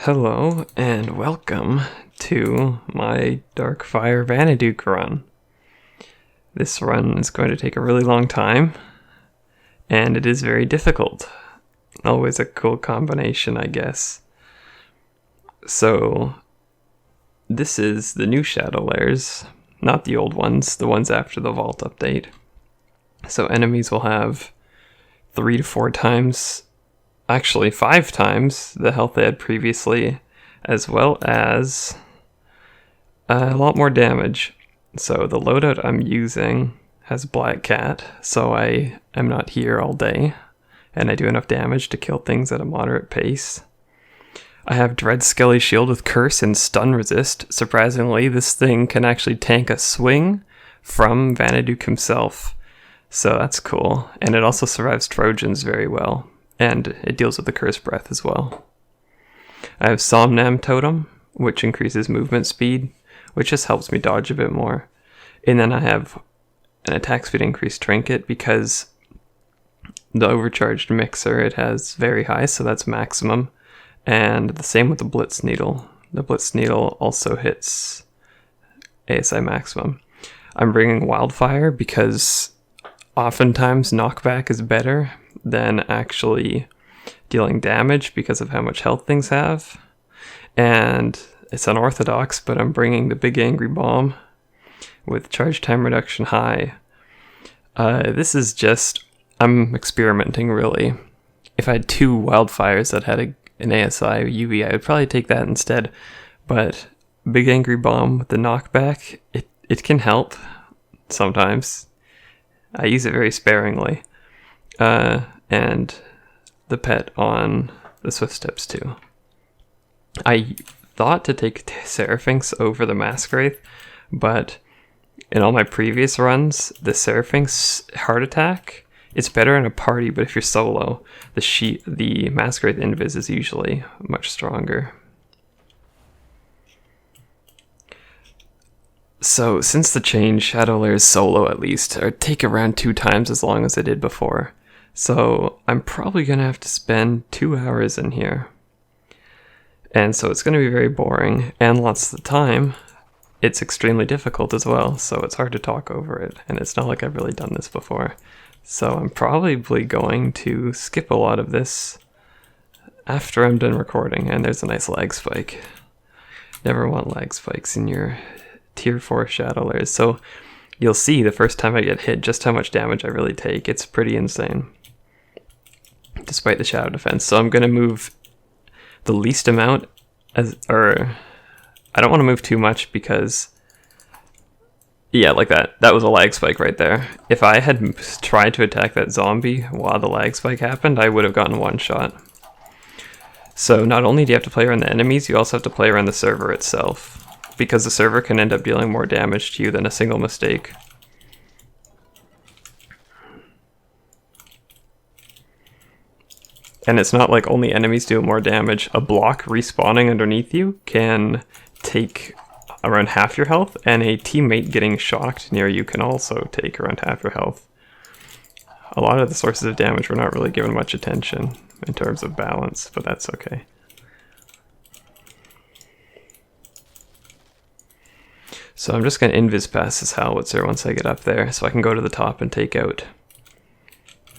Hello and welcome to my Darkfire Vanaduke run. This run is going to take a really long time, and it is very difficult. Always a cool combination, I guess. So, this is the new Shadow Lairs, not the old ones, the ones after the Vault update. So enemies will have 3 to 4 times, actually 5 times the health they had previously, as well as a lot more damage. So the loadout I'm using has Black Cat, so I am not here all day, and I do enough damage to kill things at a moderate pace. I have Dread Skelly Shield with Curse and Stun Resist. Surprisingly, this thing can actually tank a swing from Vanaduke himself, so that's cool. And it also survives Trojans very well, and it deals with the Curse Breath as well. I have Somnam Totem, which increases movement speed, which just helps me dodge a bit more. And then I have an attack speed increase trinket because the overcharged mixer, it has very high, so that's maximum. And the same with the Blitz Needle. The Blitz Needle also hits ASI maximum. I'm bringing Wildfire because oftentimes knockback is better than actually dealing damage because of how much health things have. And it's unorthodox, but I'm bringing the Big Angry Bomb with charge time reduction high. This is just, I'm experimenting really. If I had 2 Wildfires that had an ASI UV, I would probably take that instead. But Big Angry Bomb with the knockback, it can help sometimes. I use it very sparingly. And the pet on the Swift Steps too. I thought to take Seraphynx over the Masquerath, but in all my previous runs, the Seraphynx heart attack, it's better in a party, but if you're solo, the Masquerath Invis is usually much stronger. So, since the change, Shadow Lairs solo at least take around 2 times as long as I did before. So, I'm probably going to have to spend 2 hours in here. And so it's going to be very boring, and lots of the time, it's extremely difficult as well, so it's hard to talk over it, and it's not like I've really done this before. So I'm probably going to skip a lot of this after I'm done recording, and there's a nice lag spike. Never want lag spikes in your tier 4 Shadow Lairs. So you'll see the first time I get hit just how much damage I really take. It's pretty insane, despite the shadow defense. So I'm going to move the least amount, I don't want to move too much because, yeah, like that. That was a lag spike right there. If I had tried to attack that zombie while the lag spike happened, I would have gotten 1 shot. So not only do you have to play around the enemies, you also have to play around the server itself, because the server can end up dealing more damage to you than a single mistake. And it's not like only enemies do more damage. A block respawning underneath you can take around half your health, and a teammate getting shocked near you can also take around half your health. A lot of the sources of damage we're not really given much attention in terms of balance, but that's okay. So I'm just going to invis past this Howitzer once I get up there, so I can go to the top and take out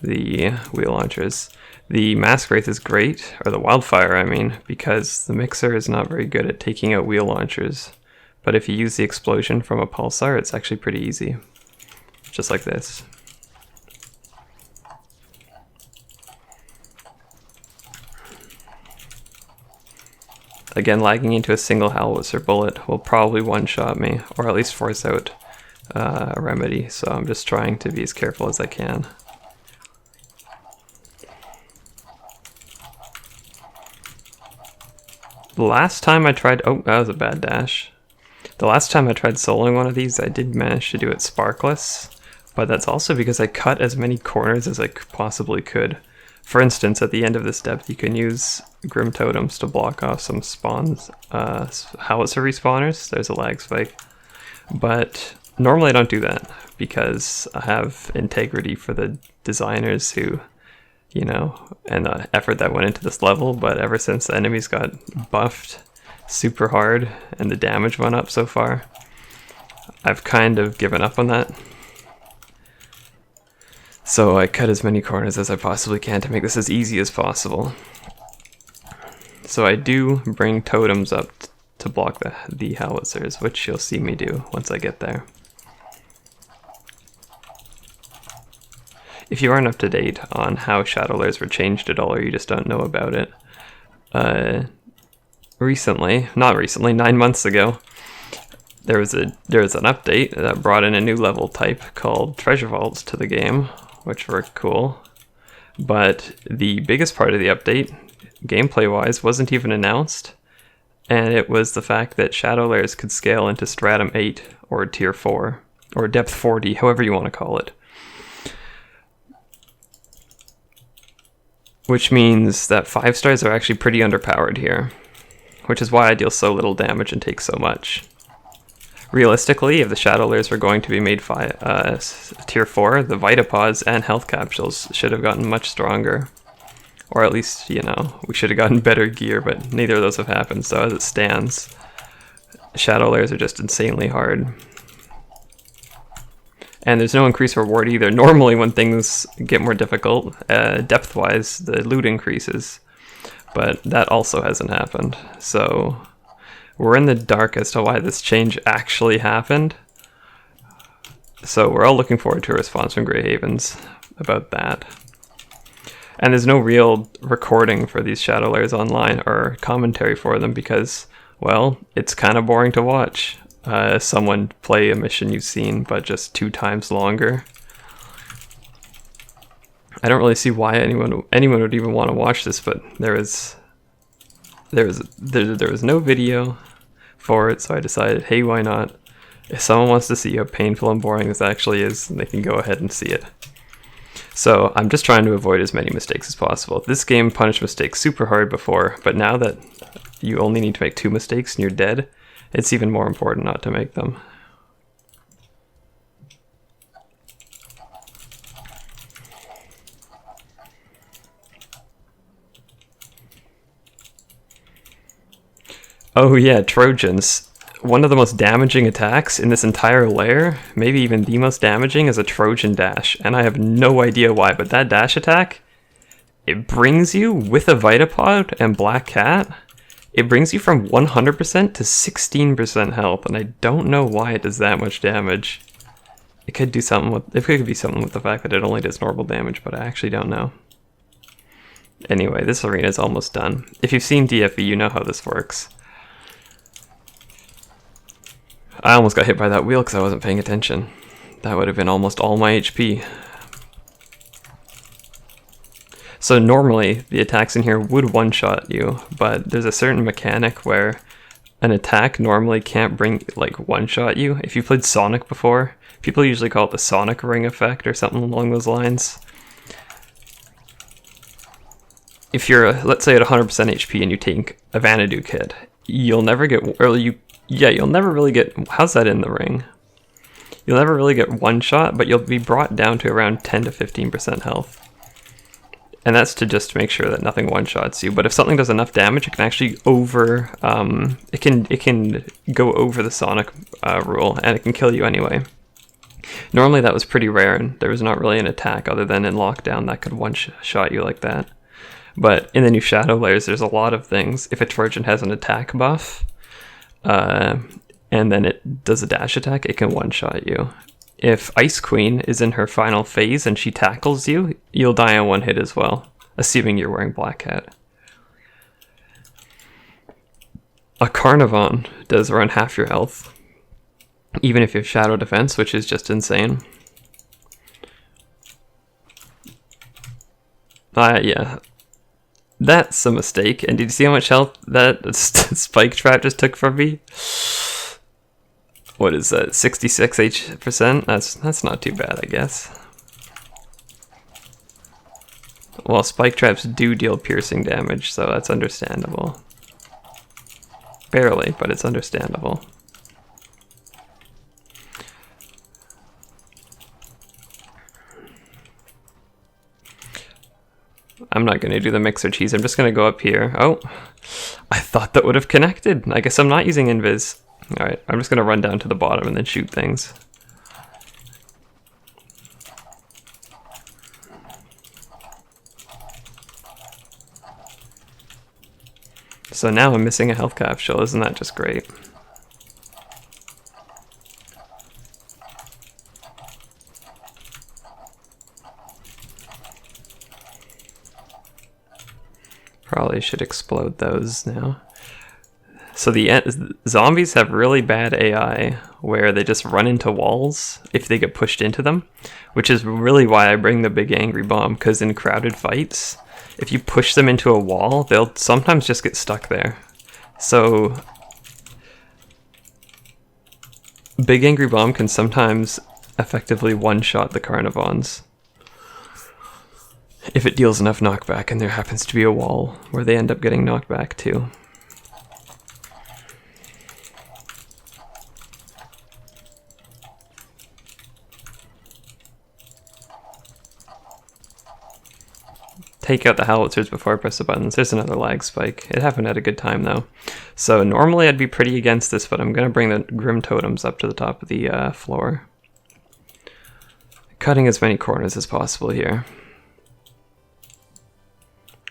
the wheel launchers. The Masquerath is great, or the Wildfire I mean, because the Mixer is not very good at taking out wheel launchers. But if you use the explosion from a pulsar, it's actually pretty easy. Just like this. Again, lagging into a single Howitzer bullet will probably one-shot me, or at least force out a remedy, so I'm just trying to be as careful as I can. The last time I tried, oh, that was a bad dash. The last time I tried soloing one of these, I did manage to do it sparkless, but that's also because I cut as many corners as I possibly could. For instance, at the end of this depth, you can use Grim Totems to block off some spawns, Howitzer respawners. There's a lag spike. But normally I don't do that, because I have integrity for the designers who you know, and the effort that went into this level, but ever since the enemies got buffed super hard and the damage went up so far, I've kind of given up on that. So I cut as many corners as I possibly can to make this as easy as possible. So I do bring totems up to block the howitzers, which you'll see me do once I get there. If you aren't up to date on how Shadow Lairs were changed at all, or you just don't know about it, not recently, 9 months ago, there was an update that brought in a new level type called Treasure Vaults to the game, which were cool. But the biggest part of the update, gameplay-wise, wasn't even announced, and it was the fact that Shadow Lairs could scale into Stratum 8 or Tier 4, or Depth 40, however you want to call it. Which means that 5 stars are actually pretty underpowered here, which is why I deal so little damage and take so much. Realistically, if the Shadow Lairs were going to be made Tier 4, the Vitapods and Health Capsules should have gotten much stronger. Or at least, you know, we should have gotten better gear, but neither of those have happened, so as it stands, Shadow Lairs are just insanely hard. And there's no increased reward either. Normally when things get more difficult, depth-wise, the loot increases. But that also hasn't happened. So we're in the dark as to why this change actually happened. So we're all looking forward to a response from Grey Havens about that. And there's no real recording for these Shadow Lairs online or commentary for them because, well, it's kind of boring to watch. Someone play a mission you've seen, but just 2 times longer. I don't really see why anyone would even want to watch this, but there was no video for it, so I decided, hey, why not? If someone wants to see how painful and boring this actually is, they can go ahead and see it. So I'm just trying to avoid as many mistakes as possible. This game punished mistakes super hard before, but now that you only need to make 2 mistakes and you're dead, it's even more important not to make them. Oh yeah, Trojans. One of the most damaging attacks in this entire lair, maybe even the most damaging, is a Trojan dash. And I have no idea why, but that dash attack, it brings you, with a Vitapod and Black Cat, it brings you from 100% to 16% health, and I don't know why it does that much damage. It could be something with the fact that it only does normal damage, but I actually don't know. Anyway, this arena is almost done. If you've seen DFE, you know how this works. I almost got hit by that wheel because I wasn't paying attention. That would have been almost all my HP. So normally, the attacks in here would one-shot you, but there's a certain mechanic where an attack normally can't one-shot you. If you played Sonic before, people usually call it the Sonic Ring effect or something along those lines. If you're, let's say, at 100% HP and you take a Vanaduke hit, you'll never really get, how's that in the ring? You'll never really get one-shot, but you'll be brought down to around 10 to 15% health. And that's to just make sure that nothing one-shots you. But if something does enough damage, it can actually it can go over the Sonic rule, and it can kill you anyway. Normally that was pretty rare, and there was not really an attack other than in Lockdown that could one-shot you like that. But in the new Shadow Lairs, there's a lot of things. If a Trojan has an attack buff, and then it does a dash attack, it can one-shot you. If Ice Queen is in her final phase and she tackles you, you'll die on 1 hit as well, assuming you're wearing Black Hat. A Carnivon does around half your health, even if you have Shadow Defense, which is just insane. Yeah. That's a mistake. And did you see how much health that Spike Trap just took from me? What is that, 66%? That's not too bad, I guess. Well, Spike Traps do deal piercing damage, so that's understandable. Barely, but it's understandable. I'm not going to do the mixer cheese. I'm just going to go up here. Oh, I thought that would have connected. I guess I'm not using invis. All right, I'm just going to run down to the bottom and then shoot things. So now I'm missing a health capsule. Isn't that just great? Probably should explode those now. So the zombies have really bad AI where they just run into walls if they get pushed into them, which is really why I bring the big angry bomb, because in crowded fights, if you push them into a wall, they'll sometimes just get stuck there. So big angry bomb can sometimes effectively one-shot the Carnivons if it deals enough knockback and there happens to be a wall where they end up getting knocked back too. Take out the howitzers before I press the buttons. There's another lag spike. It happened at a good time though. So normally I'd be pretty against this, but I'm going to bring the Grim Totems up to the top of the floor. Cutting as many corners as possible here.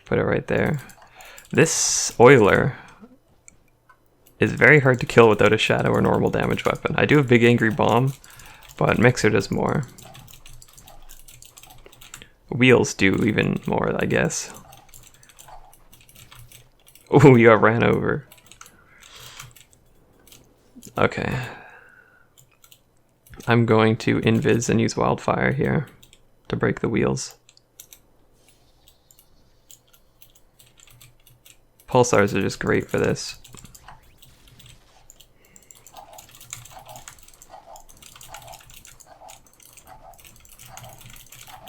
Put it right there. This Oiler is very hard to kill without a shadow or normal damage weapon. I do have Big Angry Bomb, but Mixer does more. Wheels do even more, I guess. Oh, you got ran over. Okay. I'm going to invis and use Wildfire here to break the wheels. Pulsars are just great for this.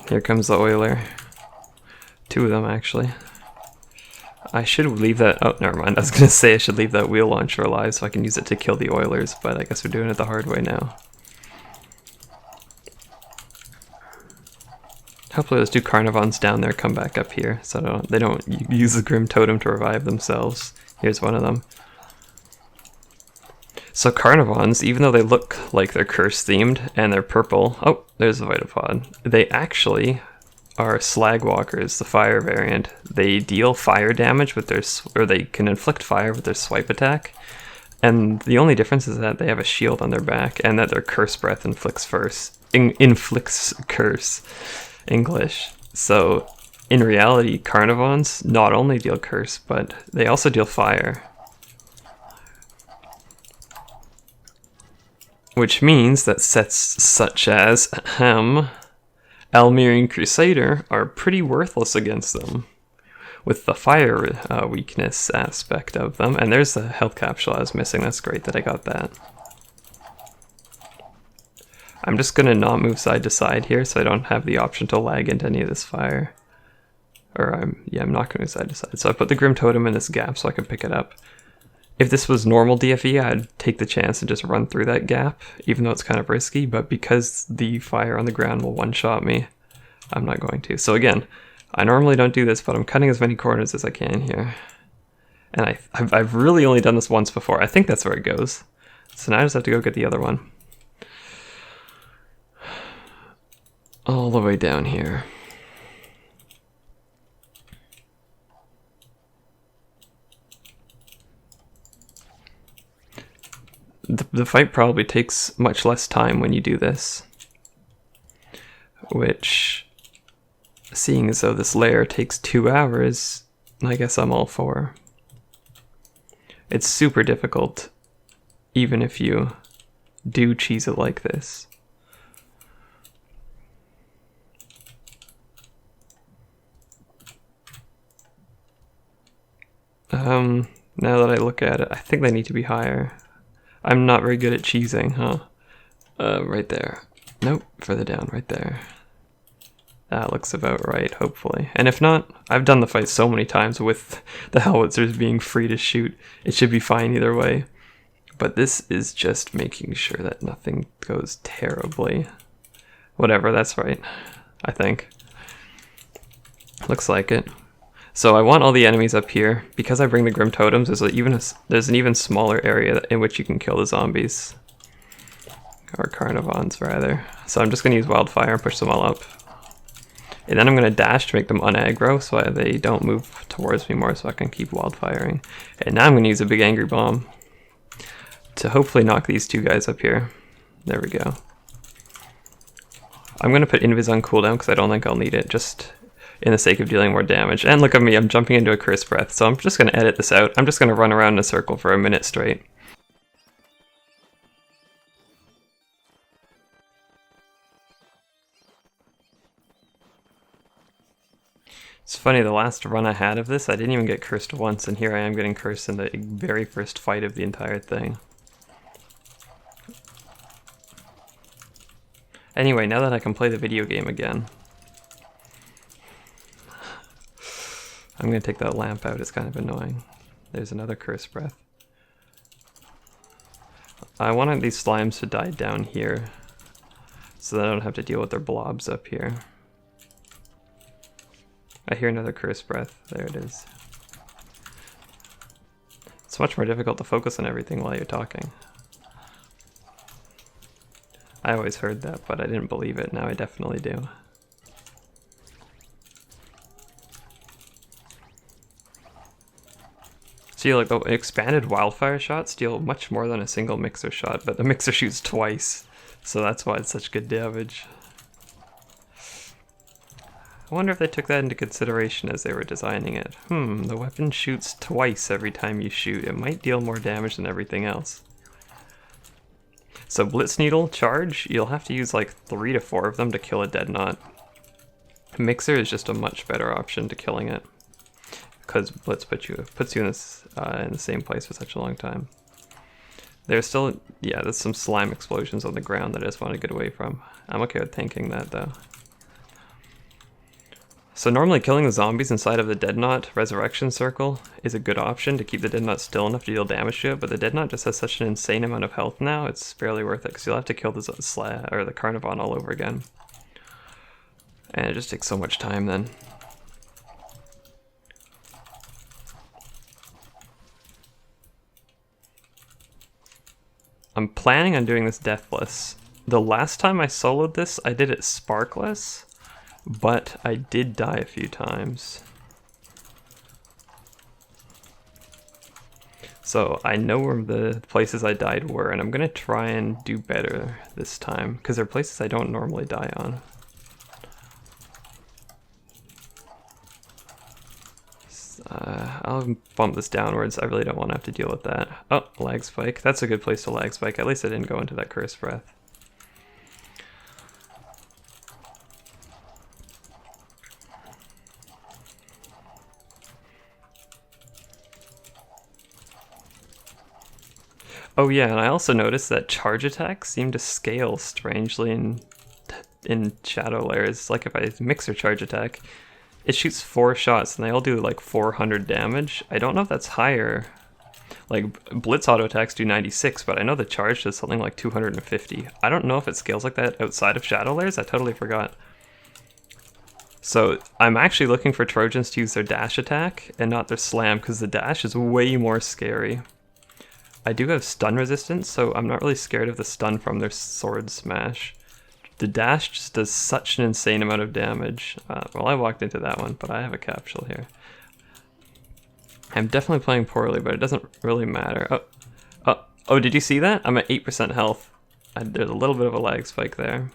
Here comes the Oiler. Two of them, actually. I should leave that... Oh, never mind. I was going to say I should leave that wheel launcher alive so I can use it to kill the Oilers, but I guess we're doing it the hard way now. Hopefully those two Carnivons down there come back up here, so they don't use the Grim Totem to revive themselves. Here's one of them. So Carnivons, even though they look like they're curse-themed and they're purple... Oh, there's the Vitapod. They actually are Slagwalkers, the fire variant. They deal fire damage with their... or they can inflict fire with their swipe attack. And the only difference is that they have a shield on their back and that their Curse Breath inflicts curse. English. So, in reality, Carnivons not only deal curse, but they also deal fire. Which means that sets such as Almerian Crusader are pretty worthless against them, with the fire weakness aspect of them. And there's the health capsule I was missing. That's great that I got that. I'm just going to not move side to side here so I don't have the option to lag into any of this fire. Or I'm not going to move side to side. So I put the Grim Totem in this gap so I can pick it up. If this was normal DFE, I'd take the chance and just run through that gap, even though it's kind of risky, but because the fire on the ground will one-shot me, I'm not going to. So again, I normally don't do this, but I'm cutting as many corners as I can here. And I've really only done this once before. I think that's where it goes. So now I just have to go get the other one. All the way down here. The fight probably takes much less time when you do this. Which, seeing as though this lair takes 2 hours, I guess I'm all for. It's super difficult, even if you do cheese it like this. Now that I look at it, I think they need to be higher. I'm not very good at cheesing, huh? Right there. Nope, further down, right there. That looks about right, hopefully. And if not, I've done the fight so many times with the howitzers being free to shoot. It should be fine either way. But this is just making sure that nothing goes terribly. Whatever, that's right, I think. Looks like it. So I want all the enemies up here. Because I bring the Grim Totems, there's an even smaller area in which you can kill the zombies. Or Carnivons, rather. So I'm just going to use Wildfire and push them all up. And then I'm going to dash to make them unaggro so they don't move towards me more so I can keep Wildfiring. And now I'm going to use a big Angry Bomb to hopefully knock these two guys up here. There we go. I'm going to put Invis on cooldown because I don't think I'll need it, just in the sake of dealing more damage. And look at me, I'm jumping into a Curse Breath, so I'm just going to edit this out. I'm just going to run around in a circle for a minute straight. It's funny, the last run I had of this, I didn't even get cursed once, and here I am getting cursed in the very first fight of the entire thing. Anyway, now that I can play the video game again, I'm going to take that lamp out, it's kind of annoying. There's another Curse Breath. I wanted these slimes to die down here, so that I don't have to deal with their blobs up here. I hear another Curse Breath, there it is. It's much more difficult to focus on everything while you're talking. I always heard that, but I didn't believe it. Now I definitely do. See, like the expanded wildfire shots deal much more than a single mixer shot, but the mixer shoots twice, so that's why it's such good damage. I wonder if they took that into consideration as they were designing it. The weapon shoots twice every time you shoot. It might deal more damage than everything else. So Blitz Needle, charge, you'll have to use like 3 to 4 of them to kill a dead knot. Mixer is just a much better option to killing it, because Blitz puts you in the same place for such a long time. There's still, yeah, there's some slime explosions on the ground that I just want to get away from. I'm okay with tanking that though. So normally killing the zombies inside of the Dead Knot Resurrection Circle is a good option to keep the Dead Knot still enough to deal damage to it, but the Dead Knot just has such an insane amount of health now, it's barely worth it, because you'll have to kill the Carnivon all over again. And it just takes so much time then. I'm planning on doing this Deathless. The last time I soloed this, I did it Sparkless, but I did die a few times. So I know where the places I died were, and I'm gonna try and do better this time, because they're places I don't normally die on. I'll bump this downwards, I really don't want to have to deal with that. Oh, lag spike. That's a good place to lag spike, at least I didn't go into that Curse Breath. Oh yeah, and I also noticed that charge attacks seem to scale strangely in Shadow Lairs. Like if I mixer charge attack, it shoots 4 shots and they all do like 400 damage. I don't know if that's higher. Like Blitz auto attacks do 96, but I know the charge does something like 250. I don't know if it scales like that outside of Shadow Lairs. I totally forgot. So I'm actually looking for Trojans to use their dash attack and not their slam, because the dash is way more scary. I do have stun resistance, so I'm not really scared of the stun from their sword smash. The dash just does such an insane amount of damage. Well, I walked into that one, but I have a capsule here. I'm definitely playing poorly, but it doesn't really matter. Oh, did you see that? I'm at 8% health. There's a little bit of a lag spike there.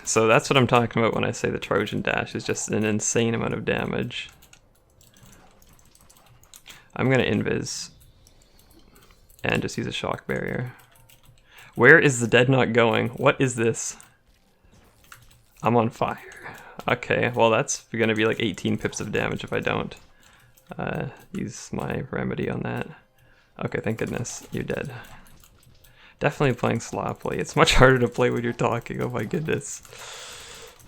So that's what I'm talking about when I say the Trojan dash is just an insane amount of damage. I'm gonna invis and just use a shock barrier. Where is the Dead Knot going? What is this? I'm on fire. Okay, well that's gonna be like 18 pips of damage if I don't use my remedy on that. Okay, thank goodness, you're dead. Definitely playing sloppily. It's much harder to play when you're talking, oh my goodness.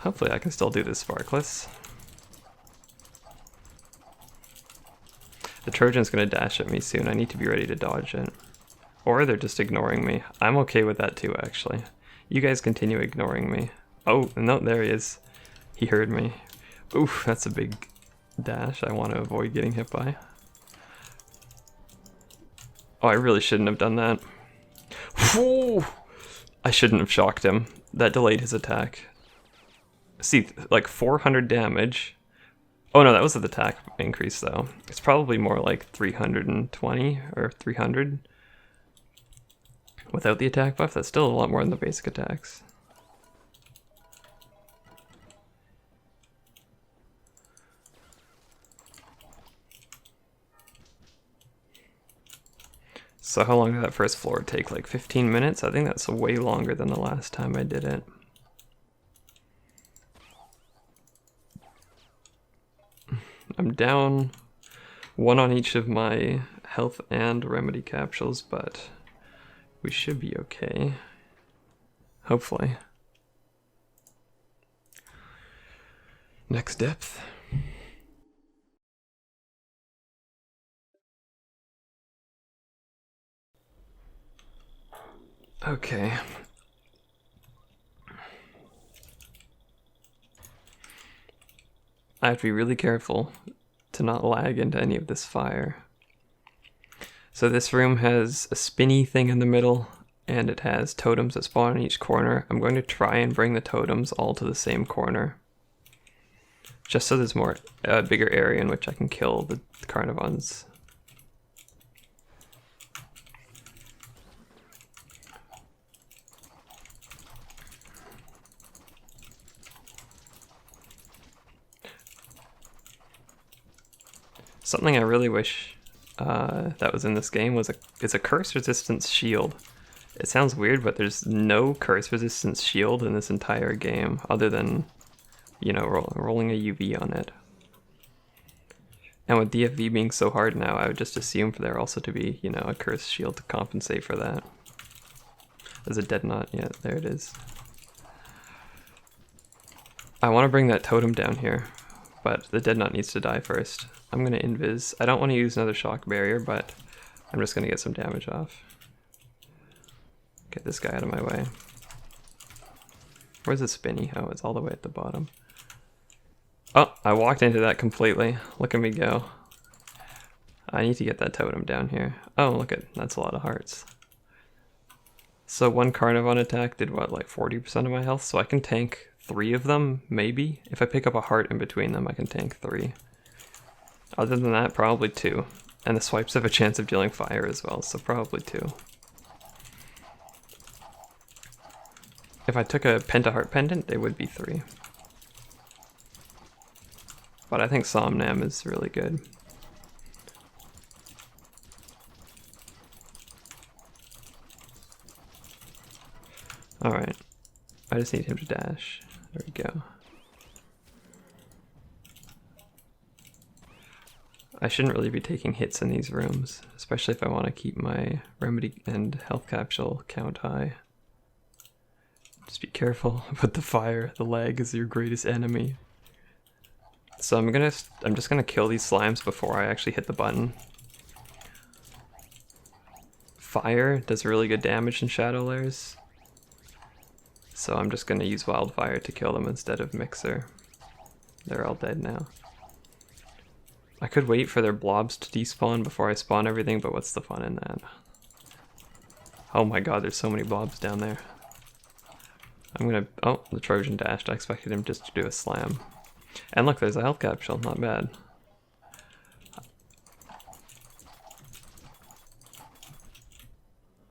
Hopefully I can still do this Sparkless. The Trojan's gonna dash at me soon. I need to be ready to dodge it. Or they're just ignoring me. I'm okay with that too, actually. You guys continue ignoring me. Oh, no, there he is. He heard me. Oof, that's a big dash I want to avoid getting hit by. Oh, I really shouldn't have done that. Whew! I shouldn't have shocked him. That delayed his attack. See, like 400 damage. Oh no, that was the attack increase though. It's probably more like 320 or 300. Without the attack buff, that's still a lot more than the basic attacks. So how long did that first floor take? Like 15 minutes? I think that's way longer than the last time I did it. I'm down 1 on each of my health and remedy capsules, but we should be okay. Hopefully. Next depth. Okay. I have to be really careful to not lag into any of this fire. So this room has a spinny thing in the middle, and it has totems that spawn in each corner. I'm going to try and bring the totems all to the same corner, just so there's more bigger area in which I can kill the Carnivons. Something I really wish that was in this game was a curse resistance shield. It sounds weird, but there's no curse resistance shield in this entire game other than, you know, rolling a UV on it. And with DFV being so hard now, I would just assume for there also to be, you know, a curse shield to compensate for that. There's a dead knot, yeah, there it is. I want to bring that totem down here, but the dead knot needs to die first. I'm going to invis. I don't want to use another shock barrier, but I'm just going to get some damage off. Get this guy out of my way. Where's the spinny? Oh, it's all the way at the bottom. Oh, I walked into that completely. Look at me go. I need to get that totem down here. Oh, look at that's a lot of hearts. So one Carnivon attack did what, like 40% of my health? So I can tank 3 of them, maybe? If I pick up a heart in between them, I can tank 3. Other than that, probably 2. And the swipes have a chance of dealing fire as well, so probably 2. If I took a Pentaheart Pendant, it would be 3. But I think Somnam is really good. Alright. I just need him to dash. There we go. I shouldn't really be taking hits in these rooms, especially if I want to keep my remedy and health capsule count high. Just be careful with the fire. The lag is your greatest enemy. So I'm just gonna kill these slimes before I actually hit the button. Fire does really good damage in Shadow Lairs, so I'm just gonna use Wildfire to kill them instead of Mixer. They're all dead now. I could wait for their blobs to despawn before I spawn everything, but what's the fun in that? Oh my god, there's so many blobs down there. I'm gonna... oh, the Trojan dashed. I expected him just to do a slam. And look, there's a health capsule, not bad.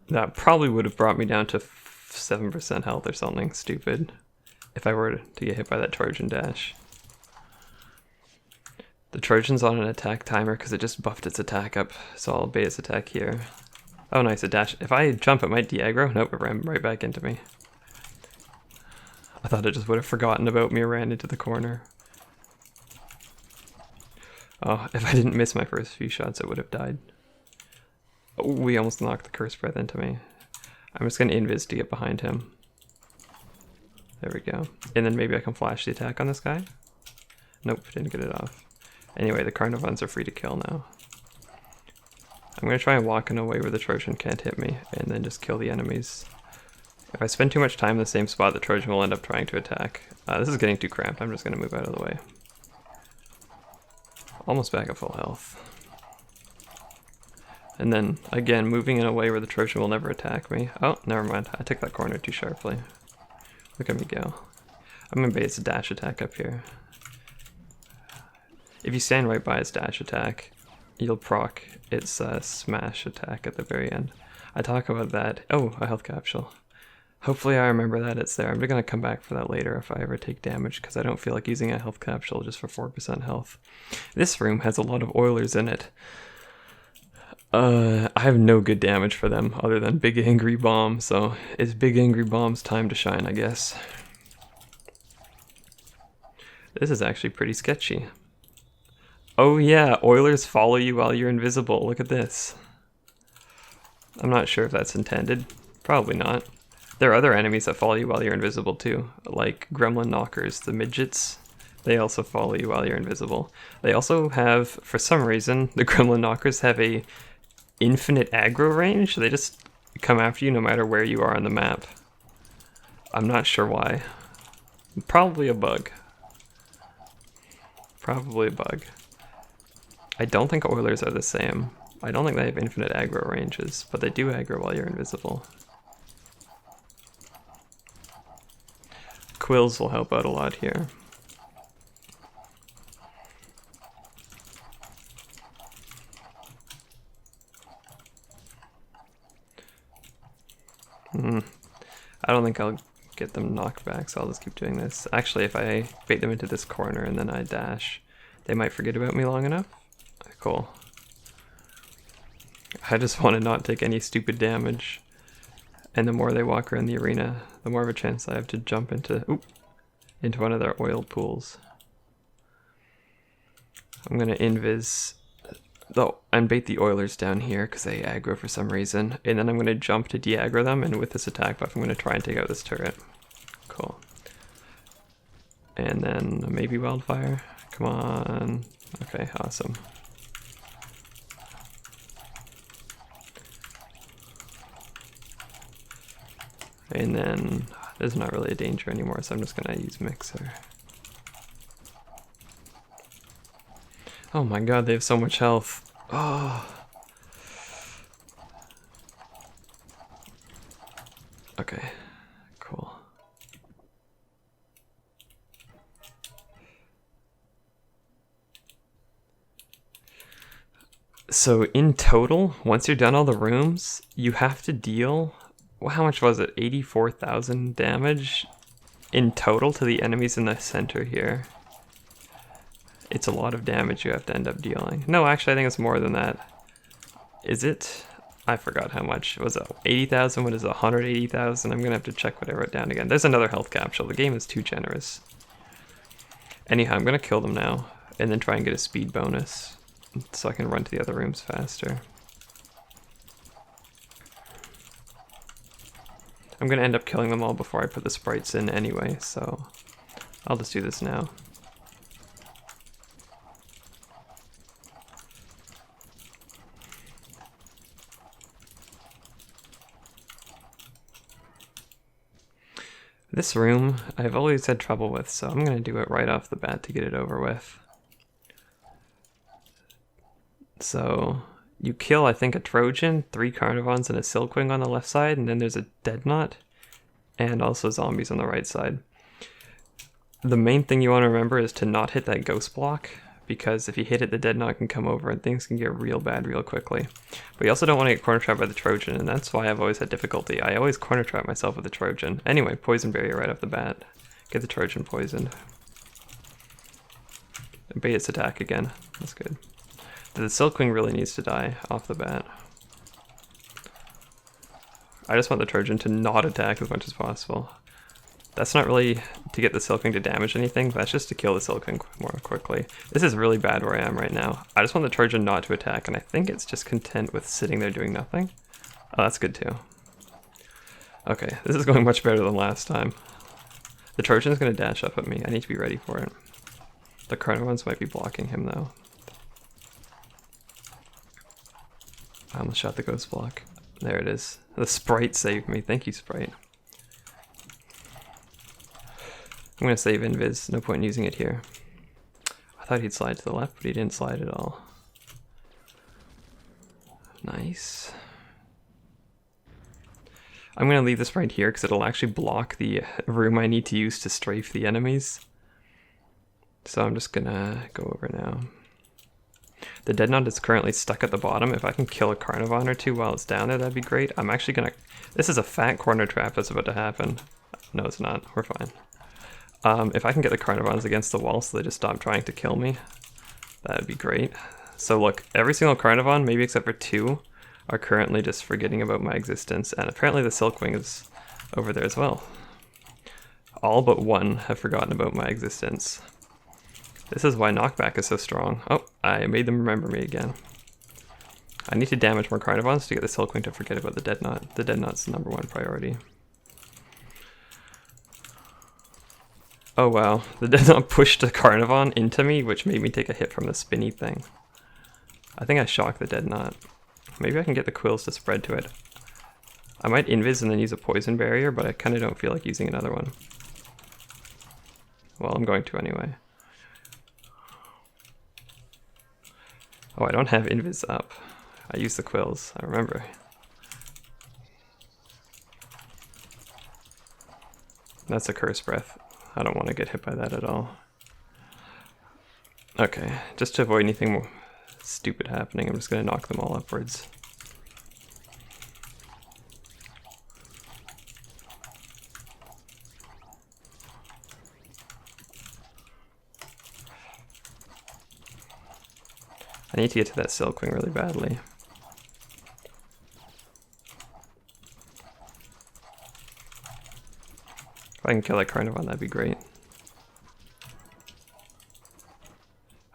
That probably would have brought me down to 7% health or something stupid if I were to get hit by that Trojan dash. The Trojan's on an attack timer because it just buffed its attack up, so I'll bait its attack here. Oh nice, a dash. If I jump it might de-aggro. Nope, it ran right back into me. I thought it just would have forgotten about me and ran into the corner. Oh, if I didn't miss my first few shots, it would have died. Oh, we almost knocked the curse breath into me. I'm just gonna invis to get behind him. There we go. And then maybe I can flash the attack on this guy. Nope, didn't get it off. Anyway, the Carnivons are free to kill now. I'm gonna try and walk in a way where the Trojan can't hit me, and then just kill the enemies. If I spend too much time in the same spot, the Trojan will end up trying to attack. This is getting too cramped. I'm just gonna move out of the way. almost back at full health. And then, again, moving in a way where the Trojan will never attack me. Oh, never mind. I took that corner too sharply. Look at me go. I'm going to base a dash attack up here. If you stand right by its dash attack, you'll proc its smash attack at the very end. I talk about that. Oh, a health capsule. Hopefully I remember that it's there. I'm going to come back for that later if I ever take damage, because I don't feel like using a health capsule just for 4% health. This room has a lot of Oilers in it. I have no good damage for them other than Big Angry Bomb, so it's Big Angry Bomb's time to shine, I guess. This is actually pretty sketchy. Oh yeah, Oilers follow you while you're invisible. Look at this. I'm not sure if that's intended. Probably not. There are other enemies that follow you while you're invisible too, like Gremlin Knockers, the midgets. They also follow you while you're invisible. They also have, for some reason, the Gremlin Knockers have a infinite aggro range. They just come after you no matter where you are on the map. I'm not sure why. Probably a bug. Probably a bug. I don't think Oilers are the same. I don't think they have infinite aggro ranges, but they do aggro while you're invisible. Quills will help out a lot here. I don't think I'll get them knocked back, so I'll just keep doing this. Actually, if I bait them into this corner and then I dash, they might forget about me long enough. Cool. I just want to not take any stupid damage. And the more they walk around the arena, the more of a chance I have to jump into one of their oil pools. I'm going to invis and bait the Oilers down here because they aggro for some reason. And then I'm going to jump to de-aggro them, and with this attack buff, I'm going to try and take out this turret. Cool. And then maybe Wildfire. Come on. Okay, awesome. And then there's not really a danger anymore, so I'm just gonna use Mixer. Oh my god, they have so much health. Oh. Okay, cool. So in total, once you're done all the rooms, you have to deal, how much was it? 84,000 damage in total to the enemies in the center here. It's a lot of damage you have to end up dealing. No, actually I think it's more than that. Is it? I forgot how much. Was it 80,000? What is it? 180,000? I'm gonna have to check what I wrote down again. There's another health capsule. The game is too generous. Anyhow, I'm gonna kill them now and then try and get a speed bonus so I can run to the other rooms faster. I'm gonna end up killing them all before I put the sprites in anyway, so I'll just do this now. This room, I've always had trouble with, so I'm gonna do it right off the bat to get it over with. So, you kill, I think, a Trojan, 3 Carnivons, and a Silkwing on the left side, and then there's a Deadnought, and also zombies on the right side. The main thing you want to remember is to not hit that ghost block, because if you hit it, the Deadnought can come over, and things can get real bad real quickly. But you also don't want to get corner trapped by the Trojan, and that's why I've always had difficulty. I always corner trap myself with the Trojan. Anyway, Poison Barrier right off the bat. Get the Trojan poisoned. And bait its attack again. That's good. The Silkwing really needs to die off the bat. I just want the Trojan to not attack as much as possible. That's not really to get the Silkwing to damage anything, that's just to kill the Silkwing more quickly. This is really bad where I am right now. I just want the Trojan not to attack, and I think it's just content with sitting there doing nothing. Oh, that's good too. Okay, this is going much better than last time. The Trojan's gonna dash up at me. I need to be ready for it. The Carnivons might be blocking him though. I almost shot the ghost block. There it is. The Sprite saved me. Thank you, Sprite. I'm gonna save Invis. No point in using it here. I thought he'd slide to the left, but he didn't slide at all. Nice. I'm going to leave this right here because it'll actually block the room I need to use to strafe the enemies. So I'm just going to go over now. The Dead Knot is currently stuck at the bottom. If I can kill a Carnivon or two while it's down there, that'd be great. I'm actually going to... This is a fat corner trap that's about to happen. No, it's not. We're fine. If I can get the Carnivons against the wall so they just stop trying to kill me, that'd be great. So look, every single Carnivon, maybe except for 2, are currently just forgetting about my existence, and apparently the Silkwing is over there as well. All but 1 have forgotten about my existence. This is why knockback is so strong. Oh, I made them remember me again. I need to damage more Carnivons to get the Silkwing to forget about the Dead Knot. The Dead Knot's the #1 priority. Oh wow, the Dead Knot pushed a Carnivon into me, which made me take a hit from the spinny thing. I think I shocked the Dead Knot. Maybe I can get the quills to spread to it. I might invis and then use a poison barrier, but I kind of don't feel like using another one. Well, I'm going to anyway. Oh, I don't have invis up. I use the quills, I remember. That's a curse breath. I don't want to get hit by that at all. Okay, just to avoid anything more stupid happening, I'm just going to knock them all upwards. I need to get to that Silkwing really badly. If I can kill that Carnivon, that'd be great.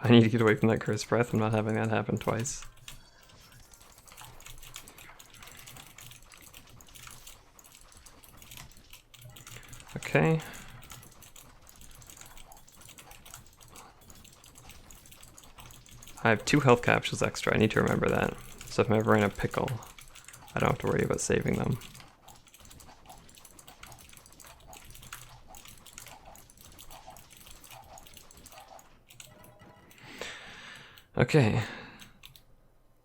I need to get away from that Curse Breath. I'm not having that happen twice. Okay. I have 2 health capsules extra. I need to remember that. So if I'm ever in a pickle, I don't have to worry about saving them. Okay.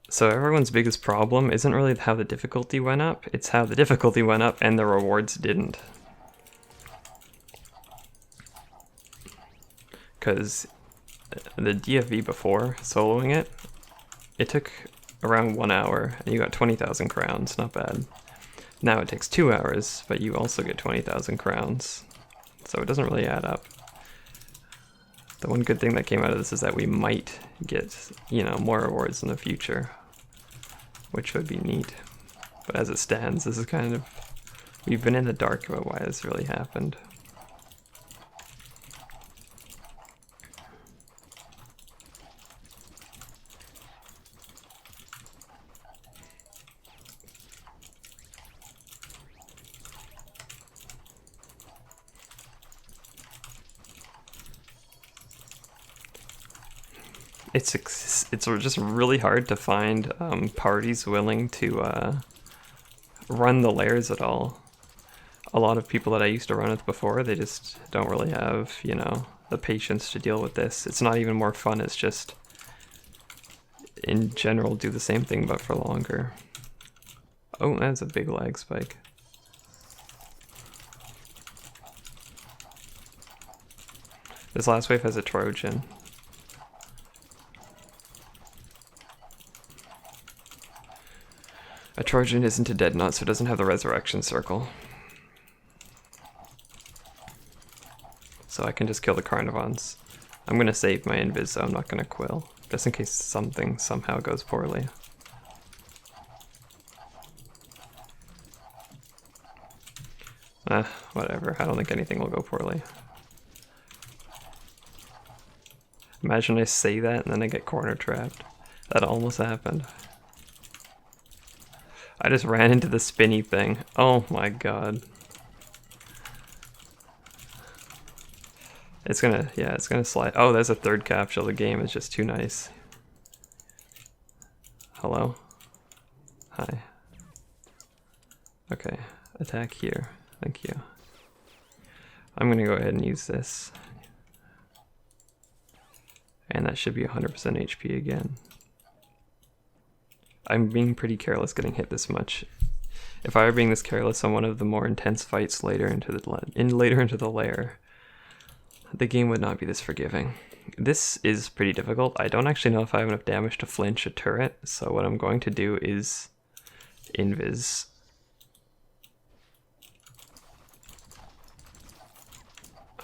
So everyone's biggest problem isn't really how the difficulty went up, it's how the difficulty went up and the rewards didn't. Because the DFV before, soloing it, it took around 1 hour and you got 20,000 crowns, not bad. Now it takes 2 hours, but you also get 20,000 crowns. So it doesn't really add up. The one good thing that came out of this is that we might get, you know, more rewards in the future, which would be neat. But as it stands, this is kind of, we've been in the dark about why this really happened. It's just really hard to find parties willing to run the lairs at all. A lot of people that I used to run with before, they just don't really have, you know, the patience to deal with this. It's not even more fun, it's just, in general, do the same thing but for longer. Oh, that's a big lag spike. This last wave has a Trojan. A Trojan isn't a Dead Knot, so it doesn't have the Resurrection Circle. So I can just kill the Carnivons. I'm going to save my invis, so I'm not going to quill, just in case something somehow goes poorly. Whatever, I don't think anything will go poorly. Imagine I say that and then I get corner trapped. That almost happened. I just ran into the spinny thing. Oh my god. It's gonna, yeah, it's gonna slide. Oh, there's a third capsule. The game is just too nice. Hello? Hi. Okay, attack here. Thank you. I'm gonna go ahead and use this. And that should be 100% HP again. I'm being pretty careless getting hit this much. If I were being this careless on one of the more intense fights later into the lair, the game would not be this forgiving. This is pretty difficult. I don't actually know if I have enough damage to flinch a turret, so what I'm going to do is invis.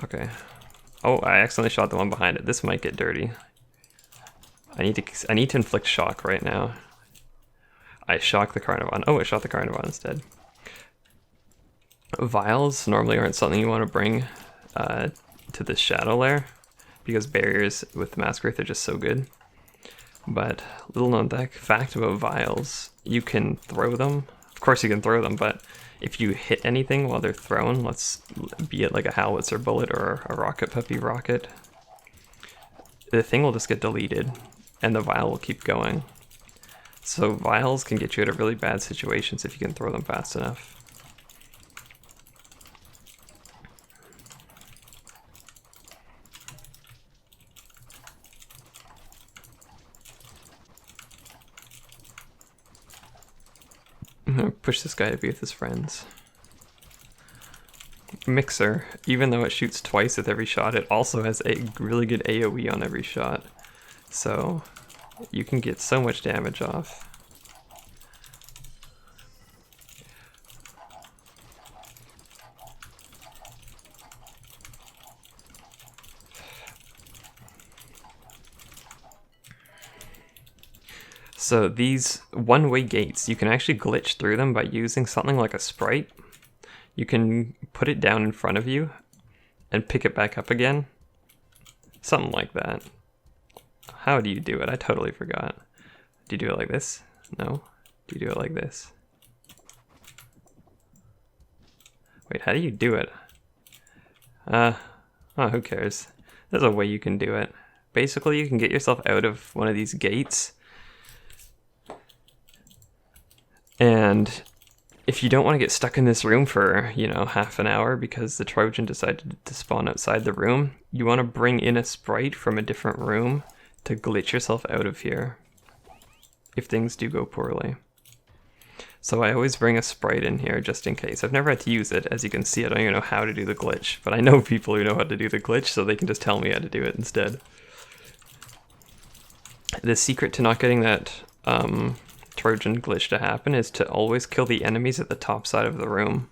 Okay. Oh, I accidentally shot the one behind it. This might get dirty. I need to inflict shock right now. I shocked the Carnivon. Oh, I shot the Carnivon instead. Vials normally aren't something you want to bring to the Shadow Lair, because barriers with Mask Wraith are just so good. But little known fact about vials, you can throw them. Of course you can throw them, but if you hit anything while they're thrown, be it like a howitzer bullet or a rocket puppy rocket, the thing will just get deleted and the vial will keep going. So vials can get you out of really bad situations if you can throw them fast enough. I'm gonna push this guy to be with his friends. Mixer, even though it shoots twice with every shot, it also has a really good AoE on every shot. So you can get so much damage off. So these one-way gates, you can actually glitch through them by using something like a sprite. You can put it down in front of you and pick it back up again. Something like that. How do you do it? I totally forgot. Do you do it like this? No? Do you do it like this? Wait, how do you do it? Oh, who cares? There's a way you can do it. Basically, you can get yourself out of one of these gates. And if you don't want to get stuck in this room for, half an hour because the Trojan decided to spawn outside the room, you want to bring in a sprite from a different room to glitch yourself out of here if things do go poorly. So I always bring a sprite in here just in case. I've never had to use it. As you can see, I don't even know how to do the glitch, but I know people who know how to do the glitch, so they can just tell me how to do it instead. The secret to not getting that Trojan glitch to happen is to always kill the enemies at the top side of the room.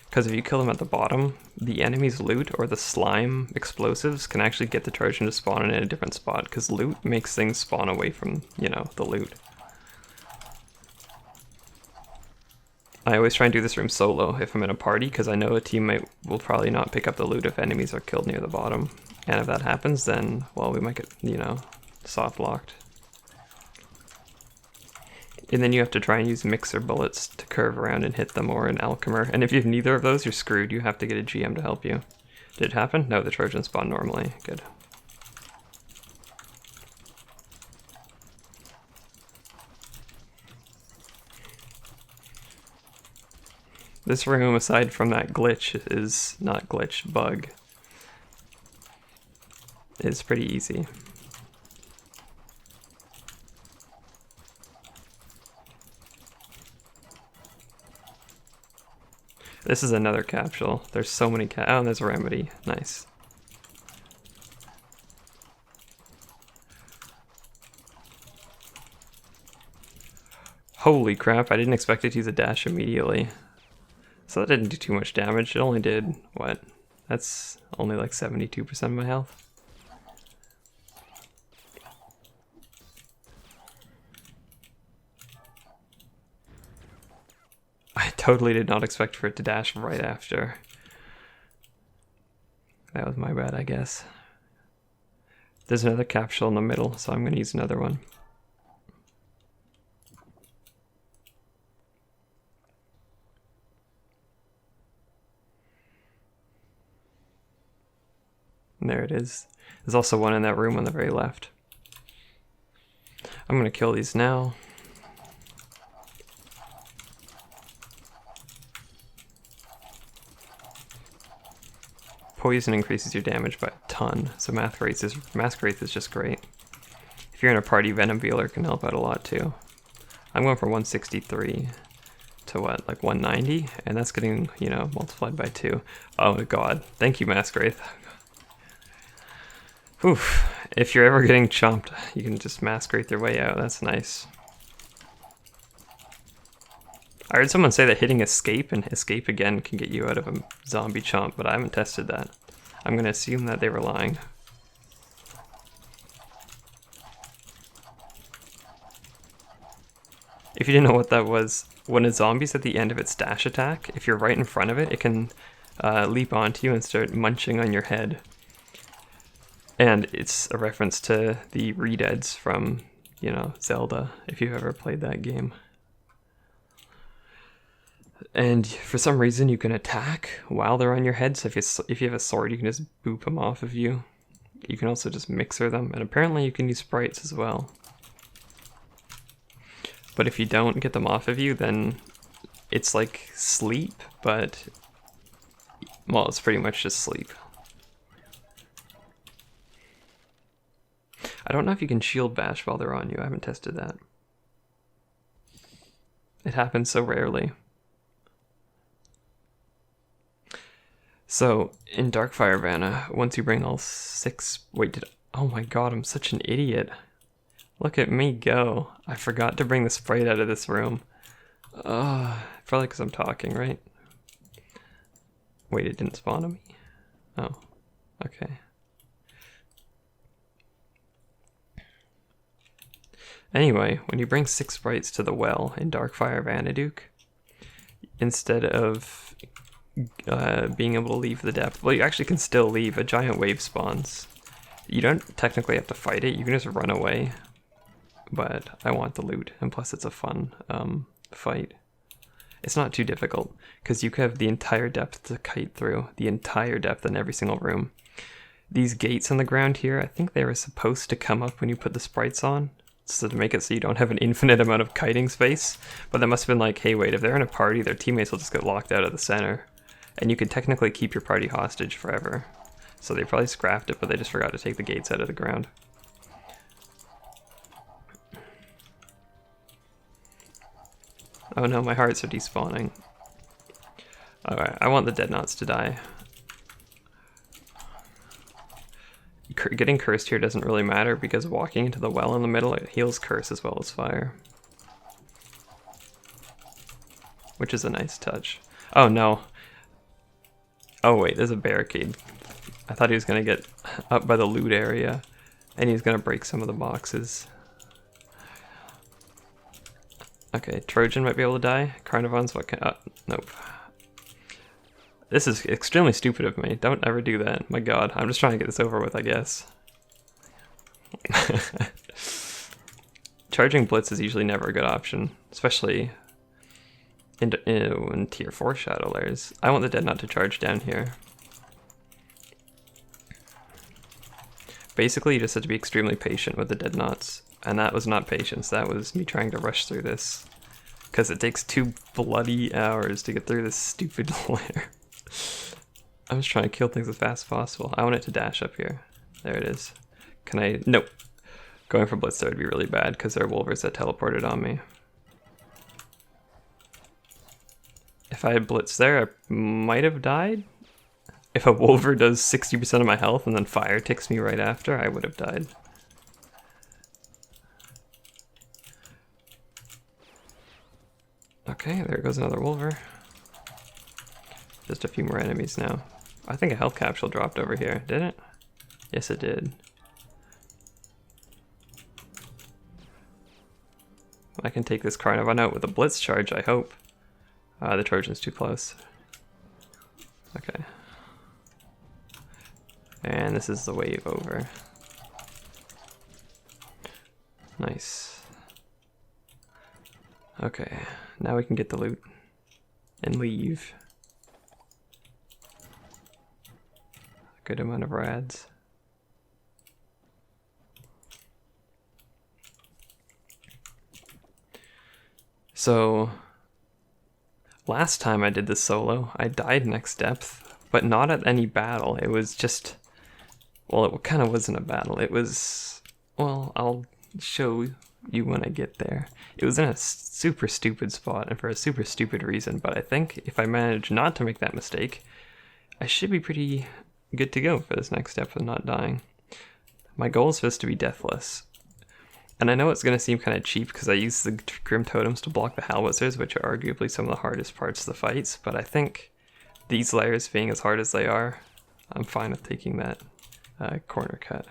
Because if you kill them at the bottom, the enemy's loot or the slime explosives can actually get the Trojan to spawn in a different spot, because loot makes things spawn away from, the loot. I always try and do this room solo if I'm in a party, because I know a teammate will probably not pick up the loot if enemies are killed near the bottom. And if that happens, then, well, we might get, soft locked. And then you have to try and use mixer bullets to curve around and hit them, or an alchemer. And if you have neither of those, you're screwed. You have to get a GM to help you. Did it happen? No, the Trojan spawned normally. Good. This room, aside from that glitch, is not glitch, bug. It's pretty easy. This is another capsule. There's so many oh, and there's a remedy. Nice. Holy crap, I didn't expect it to use a dash immediately. So that didn't do too much damage. It only did, what? That's only like 72% of my health. I totally did not expect for it to dash right after. That was my bad, I guess. There's another capsule in the middle, so I'm going to use another one. And there it is. There's also one in that room on the very left. I'm going to kill these now. poison increases your damage by a ton, so Mask Wraith is just great. If you're in a party, Venom Vealer can help out a lot too. I'm going for 163 to what, like 190? And that's getting, you know, multiplied by 2. Oh god, thank you, Mask Wraith. Oof. If you're ever getting chomped, you can just Mask Wraith your way out. That's nice. I heard someone say that hitting escape and escape again can get you out of a zombie chomp, but I haven't tested that. I'm going to assume that they were lying. If you didn't know what that was, when a zombie's at the end of its dash attack, if you're right in front of it, it can leap onto you and start munching on your head. And it's a reference to the Redeads from, you know, Zelda, if you've ever played that game. And for some reason you can attack while they're on your head, so if you have a sword you can just boop them off of you. You can also just mixer them, and apparently you can use sprites as well. But if you don't get them off of you, then it's like sleep, but, well, it's pretty much just sleep. I don't know if you can shield bash while they're on you. I haven't tested that. It happens so rarely. So, in Darkfire Vanna, once you bring all 6... Wait, oh my god, I'm such an idiot. Look at me go. I forgot to bring the sprite out of this room. Probably because I'm talking, right? Wait, it didn't spawn on me? Oh, okay. Anyway, when you bring 6 sprites to the well in Darkfire Vanaduke, instead of being able to leave the depth, well, you actually can still leave. A giant wave spawns. You don't technically have to fight it, you can just run away. But I want the loot, and plus it's a fun fight. It's not too difficult, because you have the entire depth to kite through, the entire depth in every single room. These gates on the ground here, I think they were supposed to come up when you put the sprites on, so to make it so you don't have an infinite amount of kiting space, but that must have been like, hey wait, if they're in a party, their teammates will just get locked out of the center, and you can technically keep your party hostage forever. So they probably scrapped it, but they just forgot to take the gates out of the ground. Oh no, my hearts are despawning. Alright, I want the dead knots to die. Getting cursed here doesn't really matter because walking into the well in the middle, it heals curse as well as fire. Which is a nice touch. Oh no. Oh wait, there's a barricade. I thought he was gonna get up by the loot area and he's gonna break some of the boxes. Okay, Trojan might be able to die. Carnivons, what can... nope. This is extremely stupid of me. Don't ever do that. My god, I'm just trying to get this over with, I guess. Charging Blitz is usually never a good option, especially in tier 4 Shadow Lairs. I want the Dead Knot to charge down here. Basically, you just have to be extremely patient with the Dead Knots. And that was not patience, that was me trying to rush through this. Because it takes 2 bloody hours to get through this stupid lair. I'm just trying to kill things as fast as possible. I want it to dash up here. There it is. Can I? Nope. Going for Blitz there would be really bad because there are Wolvers that teleported on me. If I had Blitz there, I might have died. If a Wolver does 60% of my health and then fire ticks me right after, I would have died. Okay, there goes another Wolver. Just a few more enemies now. I think a health capsule dropped over here, did it? Yes, it did. I can take this Carnivon out with a Blitz charge, I hope. The Trojan's too close. Okay. And this is the wave over. Nice. Okay, now we can get the loot and leave. A good amount of rads. So, last time I did this solo, I died next depth but not at any battle. It was just, well, it kind of wasn't a battle. It was, well, I'll show you when I get there. It was in a super stupid spot and for a super stupid reason, but I think if I manage not to make that mistake, I should be pretty good to go for this next step of not dying. My goal is supposed to be Deathless. And I know it's going to seem kind of cheap because I use the Grim Totems to block the Howitzers, which are arguably some of the hardest parts of the fights, but I think these layers being as hard as they are, I'm fine with taking that corner cut.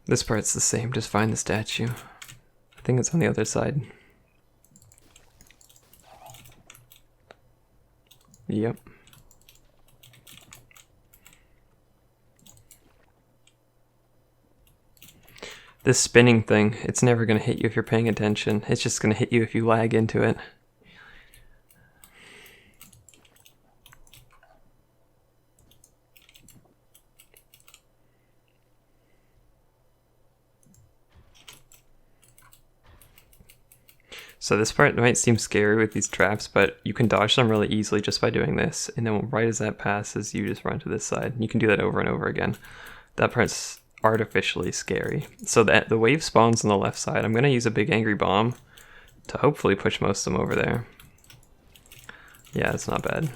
This part's the same, just find the statue. I think it's on the other side. Yep. This spinning thing, it's never going to hit you if you're paying attention. It's just going to hit you if you lag into it. So this part might seem scary with these traps, but you can dodge them really easily just by doing this. And then right as that passes, you just run to this side. You can do that over and over again. That part's artificially scary. So that the wave spawns on the left side. I'm going to use a big angry bomb to hopefully push most of them over there. Yeah, it's not bad.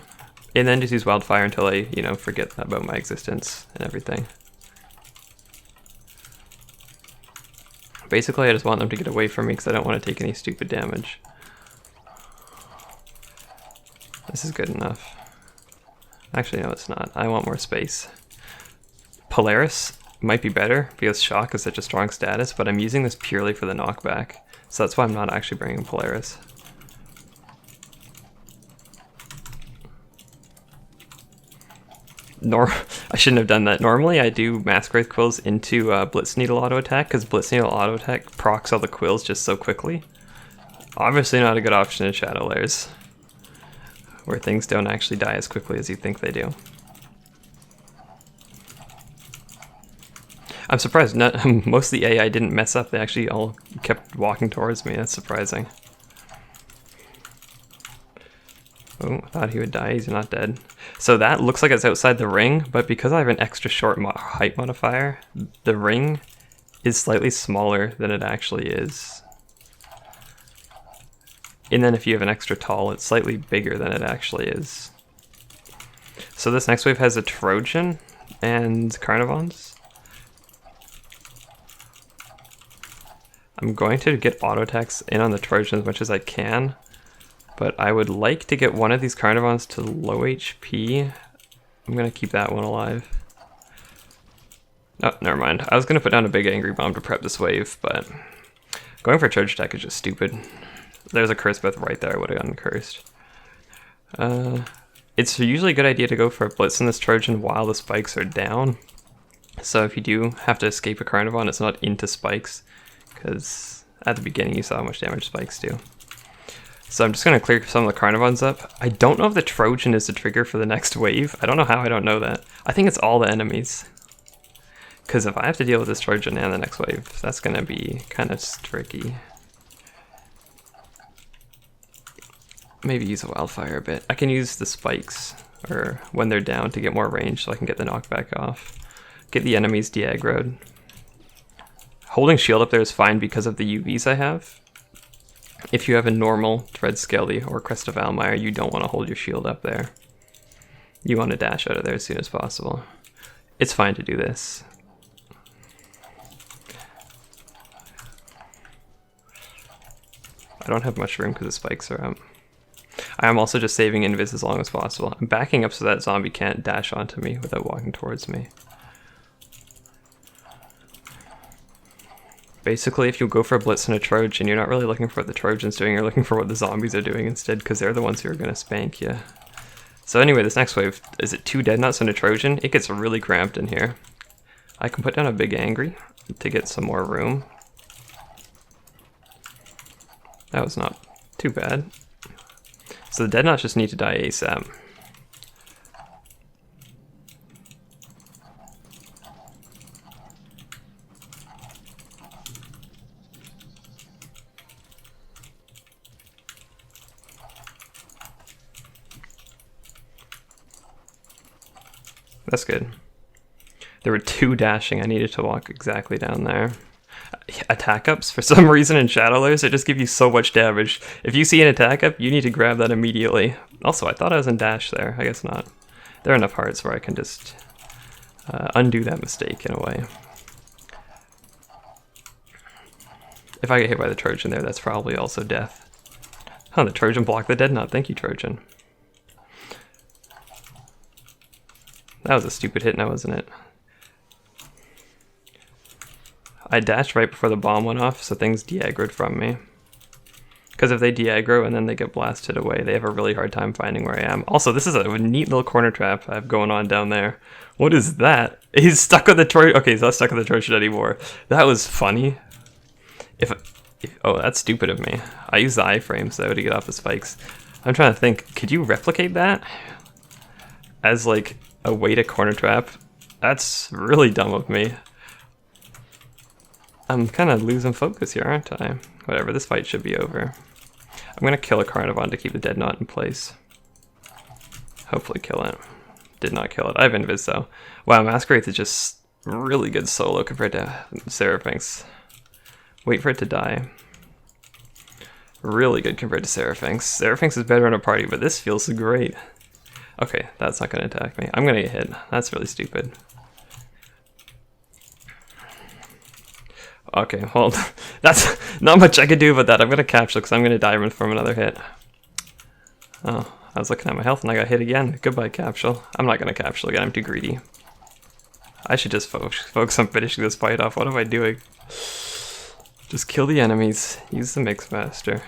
And then just use wildfire until I, forget about my existence and everything. Basically, I just want them to get away from me because I don't want to take any stupid damage. This is good enough. Actually, no, it's not. I want more space. Polaris might be better because Shock is such a strong status, but I'm using this purely for the knockback. So that's why I'm not actually bringing Polaris. I shouldn't have done that. Normally I do Mask Wraith Quills into Blitz Needle auto attack because Blitz Needle auto attack procs all the quills just so quickly. Obviously not a good option in Shadow Lairs, where things don't actually die as quickly as you think they do. I'm surprised most of the AI didn't mess up. They actually all kept walking towards me. That's surprising. Oh, I thought he would die. He's not dead. So that looks like it's outside the ring, but because I have an extra short height modifier, the ring is slightly smaller than it actually is. And then if you have an extra tall, it's slightly bigger than it actually is. So this next wave has a Trojan and Carnivons. I'm going to get auto attacks in on the Trojan as much as I can. But I would like to get one of these Carnivons to low HP. I'm going to keep that one alive. Oh, never mind. I was going to put down a big angry bomb to prep this wave, but going for a charge attack is just stupid. There's a curse both right there. I would have gotten cursed. It's usually a good idea to go for a blitz in this Trojan while the spikes are down. So if you do have to escape a Carnivon, it's not into spikes, because at the beginning you saw how much damage spikes do. So I'm just going to clear some of the Carnivons up. I don't know if the Trojan is the trigger for the next wave. I don't know how I don't know that. I think it's all the enemies. Because if I have to deal with this Trojan and the next wave, that's going to be kind of tricky. Maybe use a wildfire a bit. I can use the spikes, or when they're down, to get more range so I can get the knockback off. Get the enemies de-aggroed. Holding shield up there is fine because of the UVs I have. If you have a normal Dread Skelly or Crest of Almire, you don't want to hold your shield up there. You want to dash out of there as soon as possible. It's fine to do this. I don't have much room because the spikes are up. I am also just saving invis as long as possible. I'm backing up so that zombie can't dash onto me without walking towards me. Basically, if you go for a blitz and a Trojan, you're not really looking for what the Trojan's doing, you're looking for what the zombies are doing instead, because they're the ones who are going to spank you. So anyway, this next wave, is it 2 Dead Nuts and a Trojan? It gets really cramped in here. I can put down a big Angry to get some more room. That was not too bad. So the Deadnots just need to die ASAP. That's good. There were 2 dashing. I needed to walk exactly down there. Attack ups, for some reason in Shadow Lairs, they just give you so much damage. If you see an attack up, you need to grab that immediately. Also, I thought I was in dash there. I guess not. There are enough hearts where I can just undo that mistake in a way. If I get hit by the Trojan there, that's probably also death. Huh, the Trojan blocked the Deadnot. Thank you, Trojan. That was a stupid hit now, wasn't it? I dashed right before the bomb went off, so things de-aggroed from me. Because if they de-aggro and then they get blasted away, they have a really hard time finding where I am. Also, this is a neat little corner trap I have going on down there. What is that? He's stuck with the Trojan. Okay, he's not stuck with the Trojan anymore. That was funny. Oh, that's stupid of me. I used the iframes though to get off the spikes. I'm trying to think, could you replicate that as like a way to corner trap? That's really dumb of me. I'm kind of losing focus here, aren't I? Whatever, this fight should be over. I'm going to kill a Carnivon to keep the Deadnot in place. Hopefully kill it. Did not kill it. I have Invis though. Wow, Masquerade's is just really good solo compared to Seraphynx. Wait for it to die. Really good compared to Seraphynx. Seraphynx is better in a party, but this feels great. Okay, that's not going to attack me. I'm going to get hit. That's really stupid. Okay, well, that's not much I could do about that. I'm going to capture because I'm going to die from another hit. Oh, I was looking at my health and I got hit again. Goodbye, capsule. I'm not going to capsule again. I'm too greedy. I should just focus on finishing this fight off. What am I doing? Just kill the enemies. Use the Mixmaster.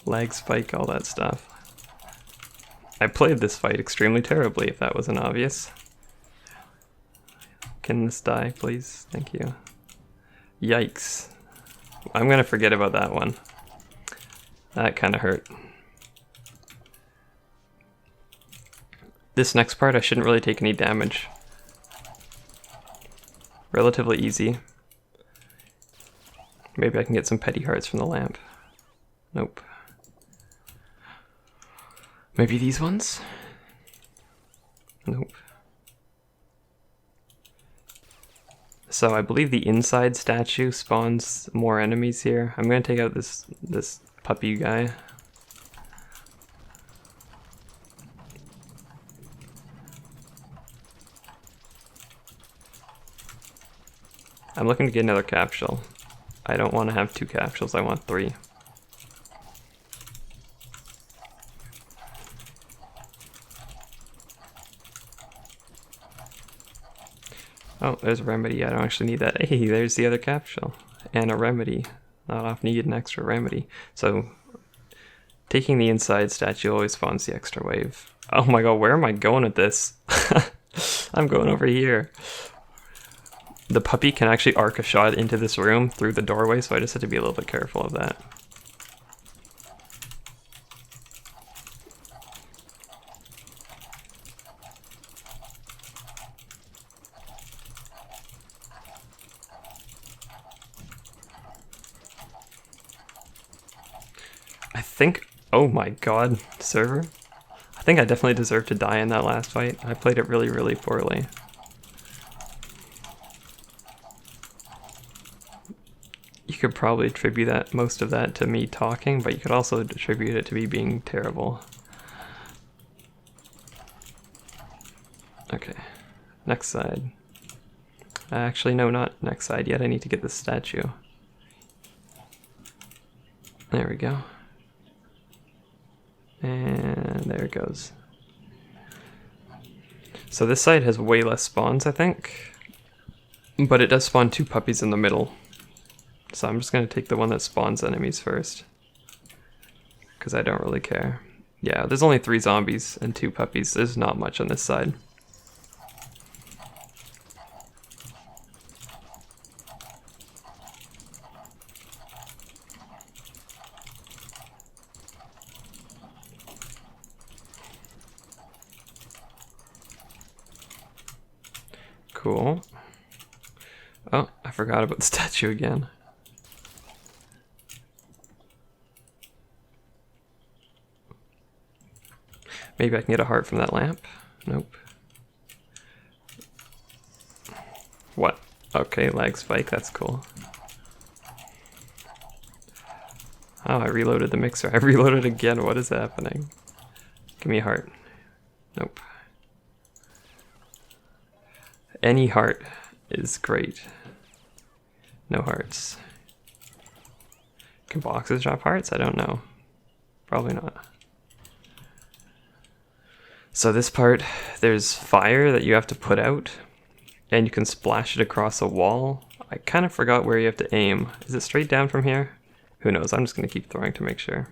Lag spike, all that stuff. I played this fight extremely terribly, if that wasn't obvious. Can this die, please? Thank you. Yikes. I'm gonna forget about that one. That kind of hurt. This next part, I shouldn't really take any damage. Relatively easy. Maybe I can get some petty hearts from the lamp. Nope. Maybe these ones? Nope. So I believe the inside statue spawns more enemies here. I'm gonna take out this puppy guy. I'm looking to get another capsule. I don't want to have 2 capsules, I want 3. Oh, there's a remedy. I don't actually need that. Hey, there's the other capsule. And a remedy. Not often you get an extra remedy. So, taking the inside statue always spawns the extra wave. Oh my god, where am I going with this? I'm going over here. The puppy can actually arc a shot into this room through the doorway, so I just have to be a little bit careful of that. I think, oh my god, server. I think I definitely deserved to die in that last fight. I played it really, really poorly. You could probably attribute that, most of that to me talking, but you could also attribute it to me being terrible. Okay, next side. Actually, no, not next side yet. I need to get the statue. There we go. And there it goes. So this side has way less spawns, I think. But it does spawn 2 puppies in the middle. So I'm just going to take the one that spawns enemies first. Because I don't really care. Yeah, there's only 3 zombies and 2 puppies. There's not much on this side. Cool. Oh, I forgot about the statue again. Maybe I can get a heart from that lamp. Nope. What? Okay, lag spike, that's cool. Oh, I reloaded the mixer. I reloaded again, what is happening? Give me a heart. Nope. Any heart is great. No hearts. Can boxes drop hearts? I don't know. Probably not. So this part, there's fire that you have to put out, and you can splash it across a wall. I kind of forgot where you have to aim. Is it straight down from here? Who knows? I'm just going to keep throwing to make sure.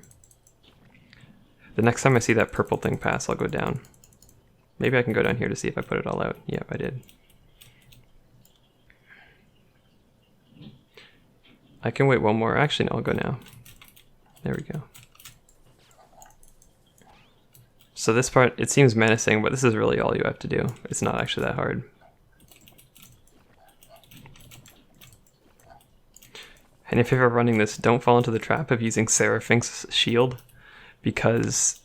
The next time I see that purple thing pass, I'll go down. Maybe I can go down here to see if I put it all out. Yep, I did. I can wait one more. Actually, no, I'll go now. There we go. So this part, it seems menacing, but this is really all you have to do. It's not actually that hard. And if you're ever running this, don't fall into the trap of using Seraphim's shield, because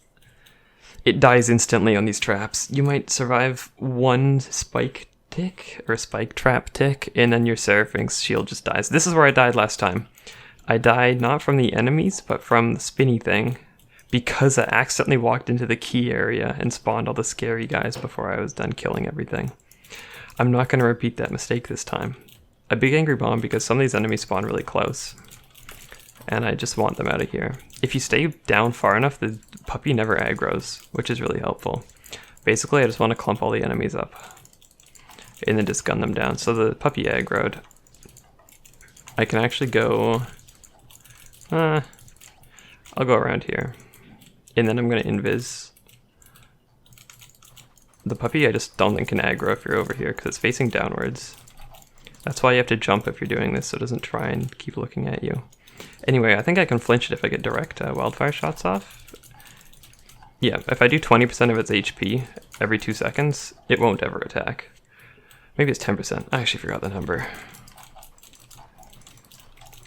it dies instantly on these traps. You might survive one spike tick, or spike trap tick, and then your Seraphim's shield just dies. This is where I died last time. I died not from the enemies, but from the spinny thing, because I accidentally walked into the key area and spawned all the scary guys before I was done killing everything. I'm not going to repeat that mistake this time. A big angry bomb because some of these enemies spawn really close, and I just want them out of here. If you stay down far enough, the puppy never aggroes, which is really helpful. Basically, I just want to clump all the enemies up and then just gun them down. So the puppy aggroed. I can actually go... I'll go around here. And then I'm going to invis. The puppy I just don't think can aggro if you're over here because it's facing downwards. That's why you have to jump if you're doing this so it doesn't try and keep looking at you. Anyway, I think I can flinch it if I get direct wildfire shots off. Yeah, if I do 20% of its HP every 2 seconds, it won't ever attack. Maybe it's 10%. I actually forgot the number.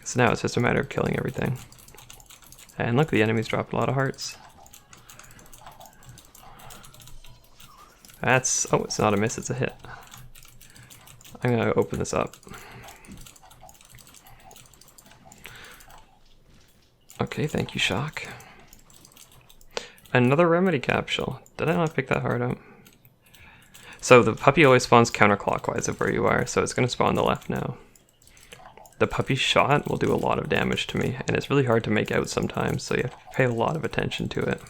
So now it's just a matter of killing everything. And look, the enemies dropped a lot of hearts. That's... oh, it's not a miss, it's a hit. I'm gonna open this up. Okay, thank you, Shock. Another remedy capsule. Did I not pick that heart up? So the puppy always spawns counterclockwise of where you are, so it's gonna spawn on the left now. The puppy shot will do a lot of damage to me, and it's really hard to make out sometimes, so you have to pay a lot of attention to it.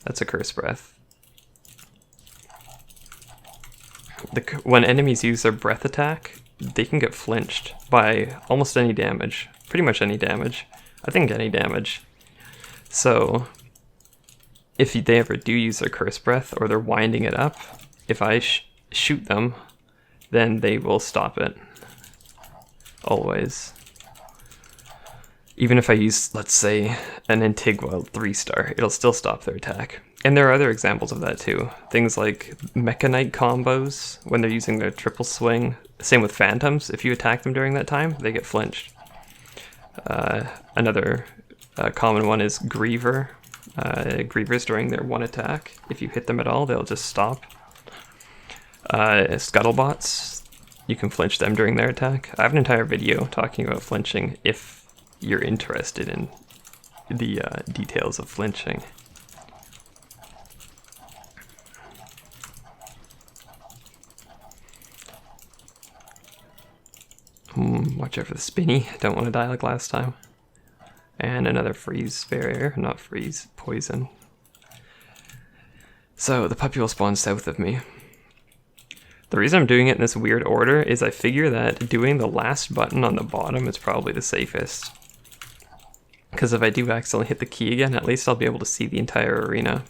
That's a curse breath. When enemies use their breath attack, they can get flinched by almost any damage. Pretty much any damage. I think any damage. So, if they ever do use their curse breath, or they're winding it up, if I shoot them, then they will stop it. Always. Even if I use, let's say, an Antigua 3-star, it'll still stop their attack. And there are other examples of that too. Things like Mechanite combos, when they're using their triple swing. Same with Phantoms, if you attack them during that time, they get flinched. Another common one is Griever. Grievers during their one attack, if you hit them at all, they'll just stop. Scuttlebots, you can flinch them during their attack. I have an entire video talking about flinching if you're interested in the details of flinching. Watch out for the spinny, don't want to die like last time. And another freeze barrier, not freeze, poison. So the puppy will spawn south of me. The reason I'm doing it in this weird order is I figure that doing the last button on the bottom is probably the safest. Because if I do accidentally hit the key again, at least I'll be able to see the entire arena.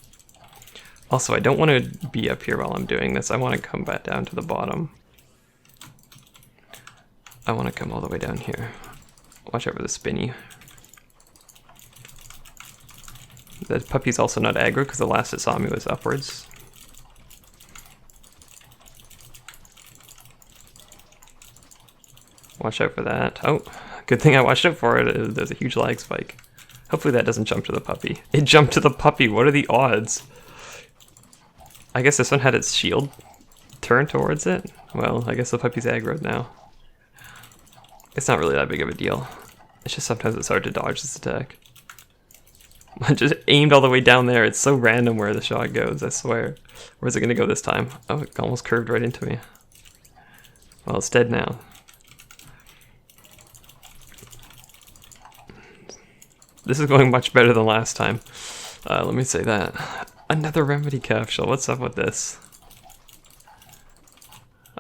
Also, I don't want to be up here while I'm doing this. I want to come back down to the bottom. I want to come all the way down here. Watch out for the spinny. The puppy's also not aggro because the last it saw me was upwards. Watch out for that. Oh, good thing I watched out for it. There's a huge lag spike. Hopefully that doesn't jump to the puppy. It jumped to the puppy. What are the odds? I guess this one had its shield turned towards it. Well, I guess the puppy's aggroed now. It's not really that big of a deal. It's just sometimes it's hard to dodge this attack. I just aimed all the way down there. It's so random where the shot goes, I swear. Where's it going to go this time? Oh, it almost curved right into me. Well, it's dead now. This is going much better than last time. Let me say that. Another remedy capsule. What's up with this?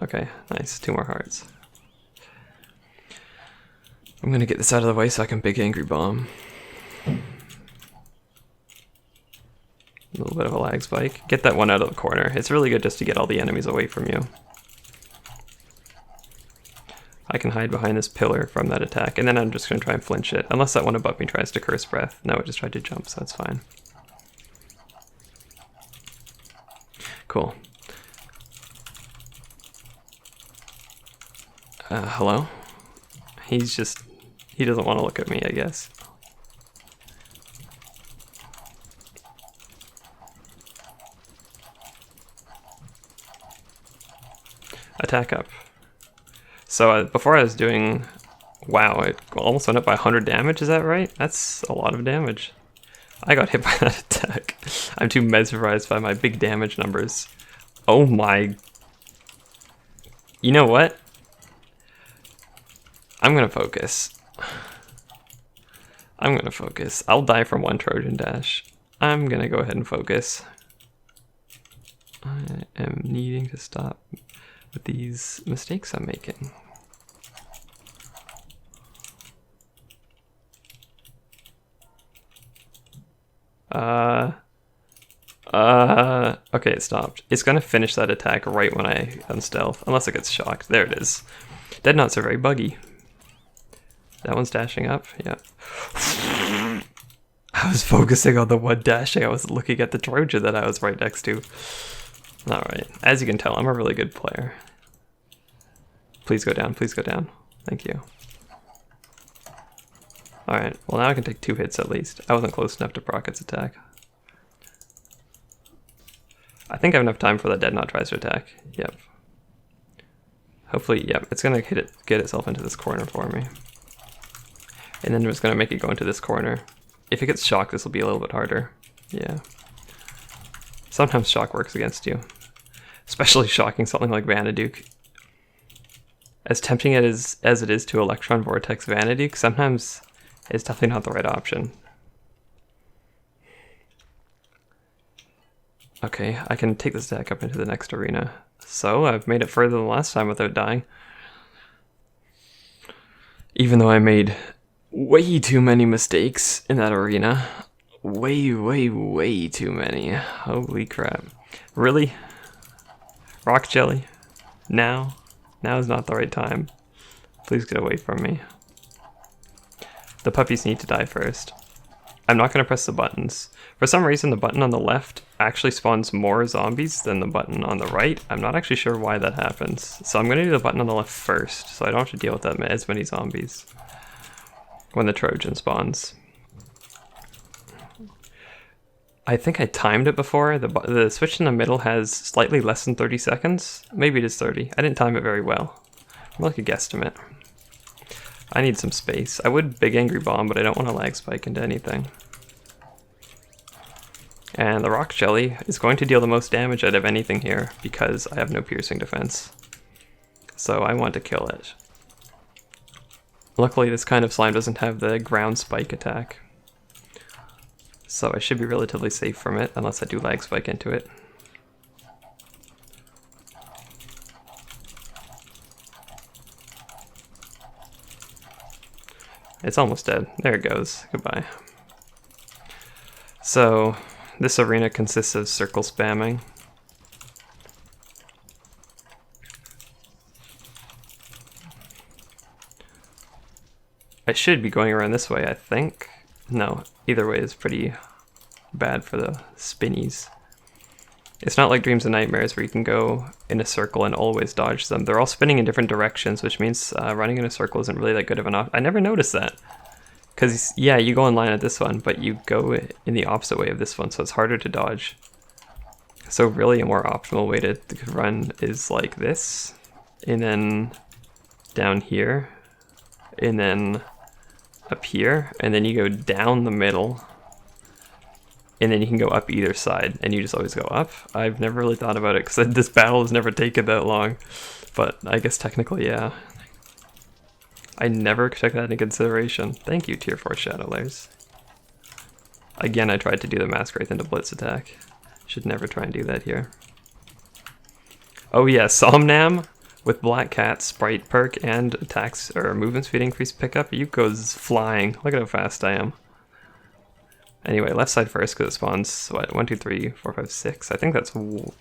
Okay, nice. 2 more hearts. I'm gonna get this out of the way so I can big angry bomb. A little bit of a lag spike. Get that one out of the corner. It's really good just to get all the enemies away from you. I can hide behind this pillar from that attack, and then I'm just gonna try and flinch it. Unless that one above me tries to curse breath. No, it just tried to jump, so that's fine. Cool. Hello? He doesn't want to look at me, I guess. Attack up. So before I was doing, wow, it almost went up by 100 damage, is that right? That's a lot of damage. I got hit by that attack. I'm too mesmerized by my big damage numbers. Oh my. You know what? I'm gonna focus. I'm gonna focus. I'll die from 1 Trojan dash. I'm gonna go ahead and focus. I am needing to stop with these mistakes I'm making. Okay, it stopped. It's gonna finish that attack right when I unstealth, unless it gets shocked. There it is. Dead knots are very buggy. That one's dashing up, yeah. I was focusing on the one dashing. I was looking at the Trojan that I was right next to. Alright, as you can tell, I'm a really good player. Please go down, please go down. Thank you. Alright, well now I can take 2 hits at least. I wasn't close enough to proc its attack. I think I have enough time for that dead knot tries to attack. Yep. Hopefully, yep, it's gonna get itself into this corner for me. And then I'm just gonna make it go into this corner. If it gets shocked, this will be a little bit harder. Yeah. Sometimes shock works against you. Especially shocking something like Vanaduke. As tempting as it is to Electron Vortex Vanaduke, sometimes it's definitely not the right option. Okay, I can take this deck up into the next arena. So, I've made it further than last time without dying. Even though I made way too many mistakes in that arena. Way too many. Holy crap. Really? Rock Jelly? Now? Now is not the right time. Please get away from me. The puppies need to die first. I'm not going to press the buttons. For some reason, the button on the left actually spawns more zombies than the button on the right. I'm not actually sure why that happens. So I'm going to do the button on the left first, so I don't have to deal with that as many zombies when the Trojan spawns. I think I timed it before. The switch in the middle has slightly less than 30 seconds. Maybe it is 30. I didn't time it very well. More like a guesstimate. I need some space. I would big angry bomb, but I don't want to lag spike into anything. And the rock jelly is going to deal the most damage out of anything here because I have no piercing defense. So I want to kill it. Luckily this kind of slime doesn't have the ground spike attack. So I should be relatively safe from it unless I do lag spike into it. It's almost dead. There it goes. Goodbye. So this arena consists of circle spamming. I should be going around this way, I think. No, either way is pretty bad for the spinnies. It's not like Dreams and Nightmares where you can go in a circle and always dodge them. They're all spinning in different directions, which means running in a circle isn't really that good of an option. I never noticed that. Because, yeah, you go in line at this one, but you go in the opposite way of this one, so it's harder to dodge. So really a more optimal way to run is like this, and then down here, and then up here, and then you go down the middle, and then you can go up either side, and you just always go up. I've never really thought about it because this battle has never taken that long, but I guess technically, yeah. I never took that into consideration. Thank you, Tier 4 Shadow Lairs. Again, I tried to do the Mask Wraith into Blitz attack. Should never try and do that here. Oh yeah, Somnam with Black Cat, Sprite perk, and attacks or movement speed increase pickup. Yuko's flying. Look at how fast I am. Anyway, left side first because it spawns, what, 1, 2, 3, 4, 5, 6. I think that's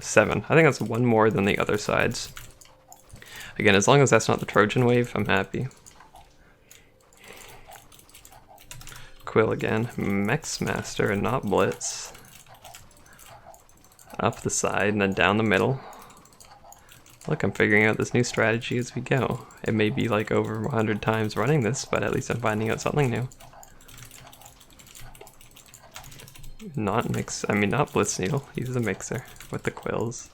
7. I think that's one more than the other sides. Again, as long as that's not the Trojan wave, I'm happy. Quill again. Mex Master and not Blitz. Up the side and then down the middle. Look, I'm figuring out this new strategy as we go. It may be like over 100 times running this, but at least I'm finding out something new. Not Blitz Needle. Use a mixer with the quills.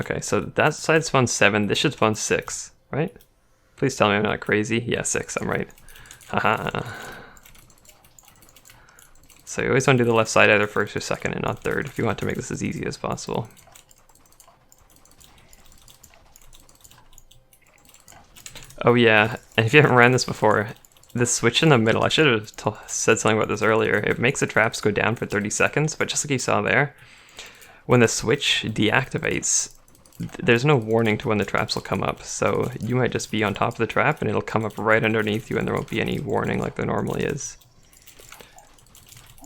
Okay, so that side spawns 7. This should spawn 6, right? Please tell me I'm not crazy. Yeah, 6. I'm right. Haha. So you always want to do the left side either first or second and not third if you want to make this as easy as possible. Oh yeah, and if you haven't ran this before, the switch in the middle, I should have said something about this earlier. It makes the traps go down for 30 seconds, but just like you saw there, when the switch deactivates, there's no warning to when the traps will come up. So you might just be on top of the trap and it'll come up right underneath you and there won't be any warning like there normally is.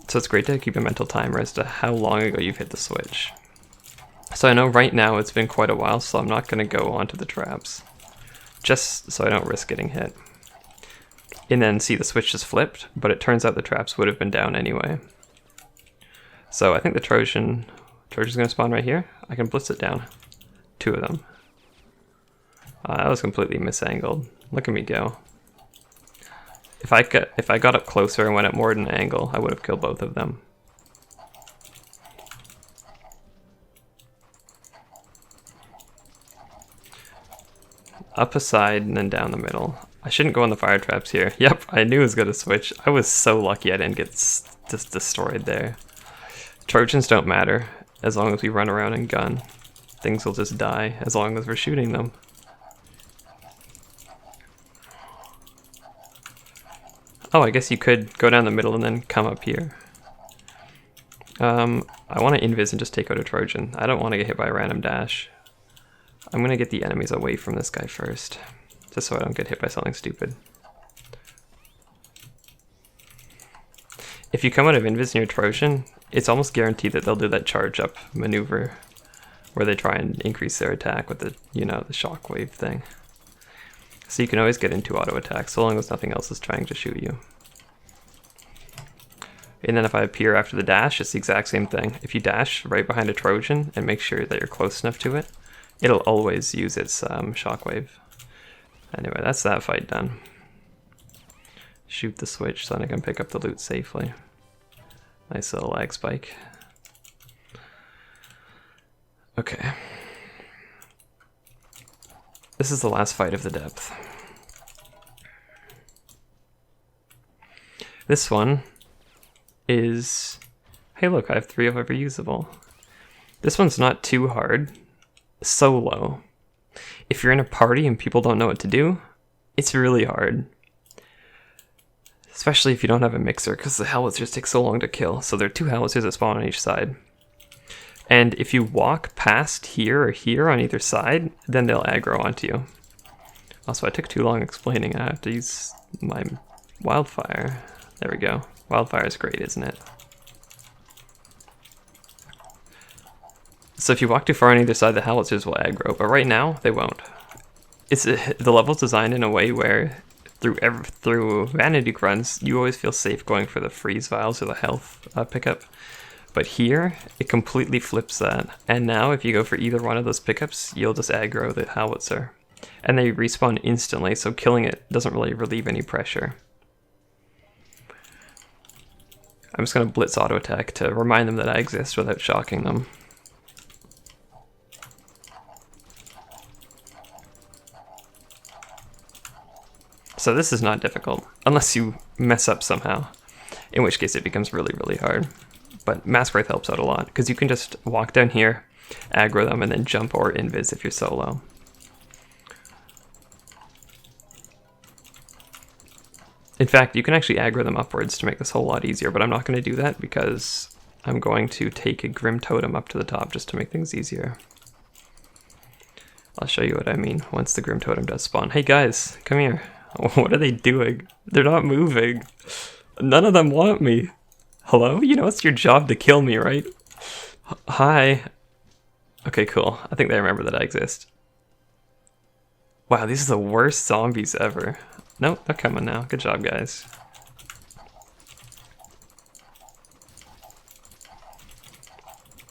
So it's great to keep a mental timer as to how long ago you've hit the switch. So I know right now it's been quite a while, so I'm not going to go onto the traps. Just so I don't risk getting hit. And then see the switch just flipped, but it turns out the traps would have been down anyway. So I think the Trojan's going to spawn right here. I can blitz it down. 2 of them. That was completely misangled. Look at me go. If I got up closer and went at more than an angle, I would have killed both of them. Up a side and then down the middle. I shouldn't go on the fire traps here. Yep, I knew it was going to switch. I was so lucky I didn't get just destroyed there. Trojans don't matter as long as we run around and gun. Things will just die as long as we're shooting them. Oh, I guess you could go down the middle and then come up here. I want to invis and just take out a Trojan. I don't want to get hit by a random dash. I'm going to get the enemies away from this guy first, just so I don't get hit by something stupid. If you come out of invis in your Trojan, it's almost guaranteed that they'll do that charge up maneuver where they try and increase their attack with the, you know, the shockwave thing. So you can always get into auto attack so long as nothing else is trying to shoot you. And then if I appear after the dash, it's the exact same thing. If you dash right behind a Trojan and make sure that you're close enough to it, it'll always use its shockwave. Anyway, that's that fight done. Shoot the switch so that I can pick up the loot safely. Nice little lag spike. Okay. This is the last fight of the depth. This one is... Hey look, I have 3 of every usable. This one's not too hard. Solo. If you're in a party and people don't know what to do, it's really hard. Especially if you don't have a mixer, because the howitzers take so long to kill. So there are 2 howitzers that spawn on each side. And if you walk past here or here on either side, then they'll aggro onto you. Also, I took too long explaining. I have to use my wildfire. There we go. Wildfire is great, isn't it? So if you walk too far on either side, the howitzers will aggro, but right now, they won't. The level's designed in a way where through Vanaduke runs, you always feel safe going for the freeze vials or the health pickup. But here, it completely flips that. And now, if you go for either one of those pickups, you'll just aggro the howitzer. And they respawn instantly, so killing it doesn't really relieve any pressure. I'm just going to blitz auto attack to remind them that I exist without shocking them. So this is not difficult, unless you mess up somehow, in which case it becomes really, really hard. But Mask Wraith helps out a lot, because you can just walk down here, aggro them, and then jump or invis if you're solo. In fact, you can actually aggro them upwards to make this whole lot easier, but I'm not going to do that because I'm going to take a Grim Totem up to the top just to make things easier. I'll show you what I mean once the Grim Totem does spawn. Hey guys, come here. What are they doing? They're not moving. None of them want me. Hello? You know it's your job to kill me, right? Hi. Okay, cool. I think they remember that I exist. Wow, these are the worst zombies ever. Nope, they're coming now. Good job, guys.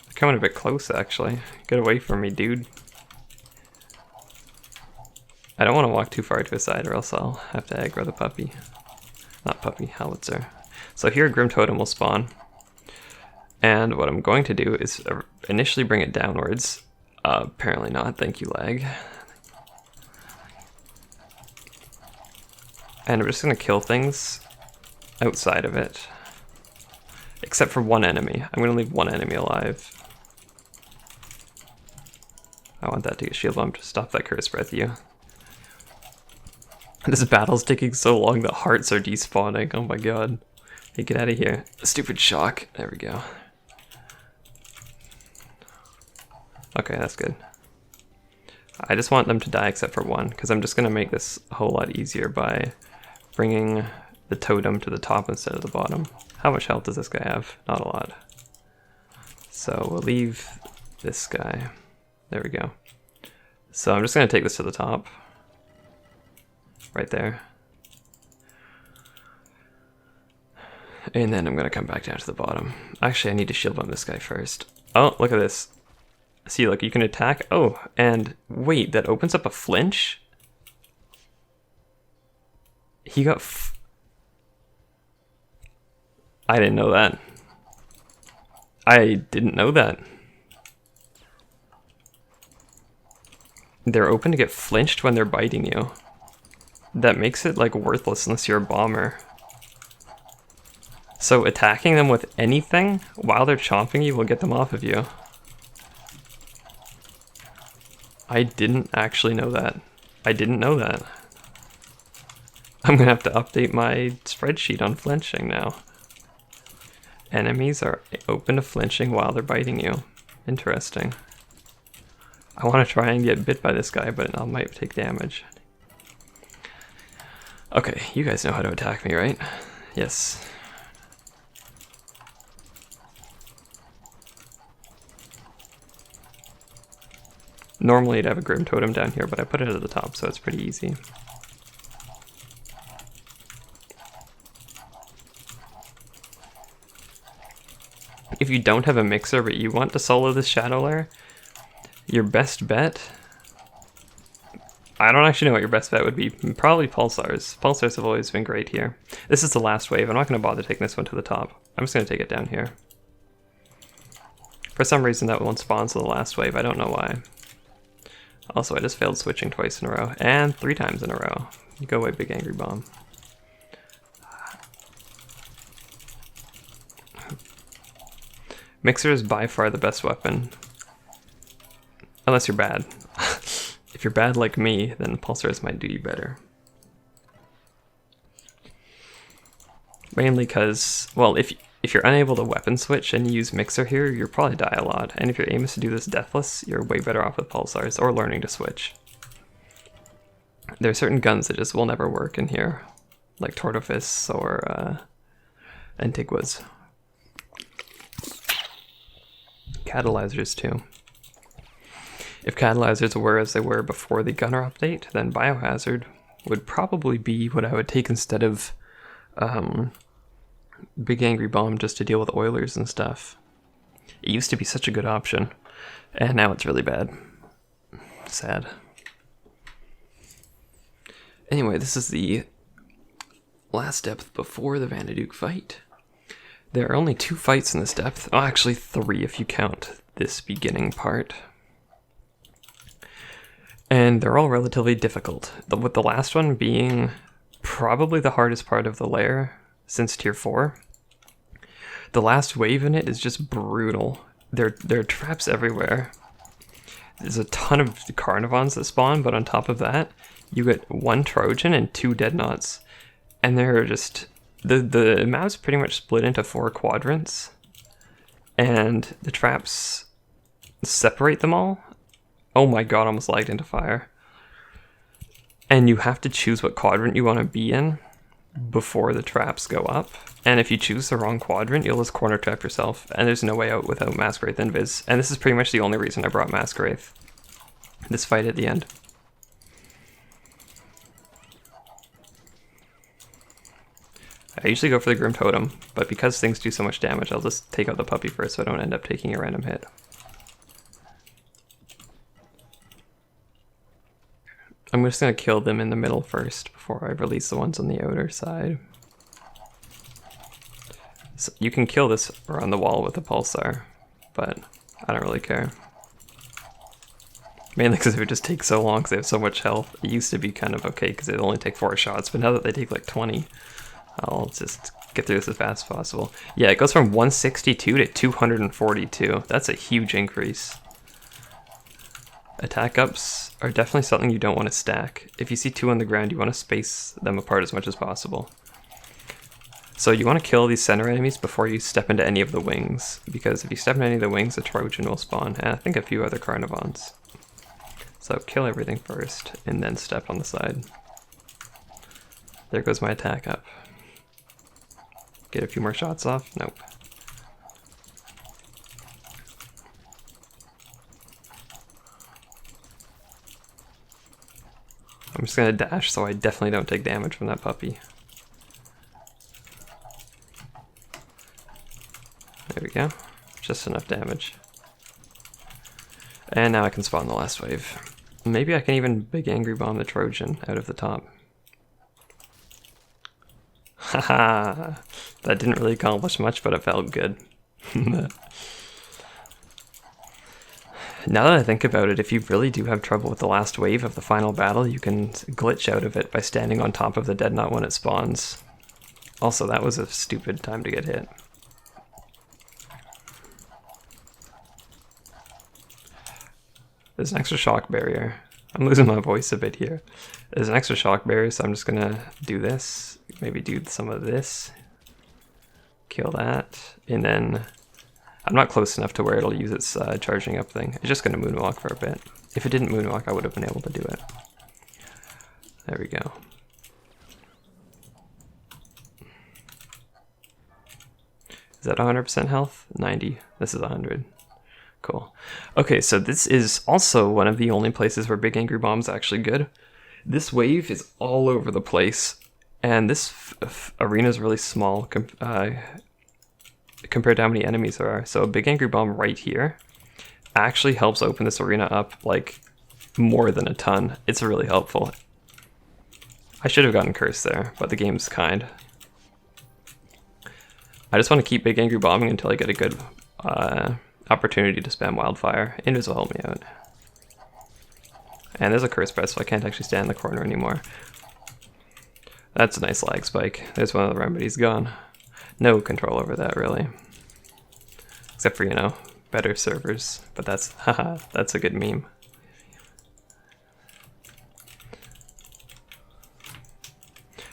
They're coming a bit close, actually. Get away from me, dude. I don't want to walk too far to his side or else I'll have to aggro the puppy. Not puppy, howitzer. So here Grim Totem will spawn. And what I'm going to do is initially bring it downwards. Apparently not, thank you lag. And we're just going to kill things outside of it. Except for one enemy. I'm going to leave one enemy alive. I want that to get shield bumped. Stop that curse breath, you. This battle's taking so long that hearts are despawning. Oh my god. Hey, get out of here. Stupid shock. There we go. Okay, that's good. I just want them to die except for one, because I'm just going to make this a whole lot easier by bringing the totem to the top instead of the bottom. How much health does this guy have? Not a lot. So we'll leave this guy. There we go. So I'm just going to take this to the top. Right there. And then I'm going to come back down to the bottom. Actually, I need to shield bump this guy first. Oh, look at this. See, look, you can attack. Oh, and wait, that opens up a flinch? He got I didn't know that. I didn't know that. They're open to get flinched when they're biting you. That makes it, like, worthless unless you're a bomber. So attacking them with anything while they're chomping you will get them off of you. I didn't actually know that. I didn't know that. I'm gonna have to update my spreadsheet on flinching now. Enemies are open to flinching while they're biting you. Interesting. I want to try and get bit by this guy, but I might take damage. Okay, you guys know how to attack me, right? Yes. Normally I'd have a Grim Totem down here, but I put it at the top, so it's pretty easy. If you don't have a mixer, but you want to solo this Shadow Lair, your best bet... I don't actually know what your best bet would be. Probably Pulsars. Pulsars have always been great here. This is the last wave. I'm not going to bother taking this one to the top. I'm just going to take it down here. For some reason that one spawns to the last wave. I don't know why. Also, I just failed switching twice in a row. And 3 times in a row. You go away, Big Angry Bomb. Mixer is by far the best weapon. Unless you're bad. If you're bad like me, then Pulsars might do you better. Mainly because, well, if you're unable to weapon switch and use Mixer here, you'll probably die a lot. And if your aim is to do this Deathless, you're way better off with Pulsars or learning to switch. There are certain guns that just will never work in here, like Tortofists or Antiguas. Catalyzers too. If catalyzers were as they were before the Gunner update, then Biohazard would probably be what I would take instead of Big Angry Bomb, just to deal with Oilers and stuff. It used to be such a good option, and now it's really bad. Sad. Anyway, this is the last depth before the Vanaduke fight. There are only 2 fights in this depth. Oh, actually 3 if you count this beginning part. And they're all relatively difficult, with the last one being probably the hardest part of the lair since Tier 4. The last wave in it is just brutal. There are traps everywhere. There's a ton of Carnivons that spawn, but on top of that, you get 1 Trojan and 2 Deadnoughts. And they're just... The map's pretty much split into 4 quadrants. And the traps separate them all. Oh my god, almost lagged into fire. And you have to choose what quadrant you want to be in before the traps go up. And if you choose the wrong quadrant, you'll just corner trap yourself. And there's no way out without Mask Wraith Invis. And this is pretty much the only reason I brought Mask Wraith. This fight at the end. I usually go for the Grim Totem, but because things do so much damage, I'll just take out the puppy first so I don't end up taking a random hit. I'm just going to kill them in the middle first before I release the ones on the outer side. So you can kill this around the wall with a pulsar, but I don't really care. Mainly because it would just take so long because they have so much health. It used to be kind of okay because they'd only take 4 shots, but now that they take like 20, I'll just get through this as fast as possible. Yeah, it goes from 162 to 242. That's a huge increase. Attack ups are definitely something you don't want to stack. If you see 2 on the ground, you want to space them apart as much as possible. So you want to kill these center enemies before you step into any of the wings, because if you step into any of the wings, a Trojan will spawn, and I think a few other Carnivons. So kill everything first, and then step on the side. There goes my attack up. Get a few more shots off? Nope. I'm just gonna dash so I definitely don't take damage from that puppy. There we go. Just enough damage. And now I can spawn the last wave. Maybe I can even Big Angry Bomb the Trojan out of the top. Haha! That didn't really accomplish much, but it felt good. Now that I think about it, if you really do have trouble with the last wave of the final battle, you can glitch out of it by standing on top of the Deadnought when it spawns. Also, that was a stupid time to get hit. There's an extra shock barrier. I'm losing my voice a bit here. There's an extra shock barrier, so I'm just gonna do this. Maybe do some of this. Kill that. And then I'm not close enough to where it'll use its charging up thing. It's just gonna moonwalk for a bit. If it didn't moonwalk, I would have been able to do it. There we go. Is that 100% health? 90. This is 100. Cool. Okay, so this is also one of the only places where Big Angry Bomb's actually good. This wave is all over the place, and this arena is really small compared to how many enemies there are. So a Big Angry Bomb right here actually helps open this arena up like more than a ton. It's really helpful. I should have gotten Curse there, but the game's kind. I just want to keep Big Angry Bombing until I get a good opportunity to spam Wildfire. Invis will help me out. And there's a Curse Press, so I can't actually stand in the corner anymore. That's a nice lag spike. There's one of the remedies gone. No control over that, really. Except for, you know, better servers. But that's, haha, that's a good meme.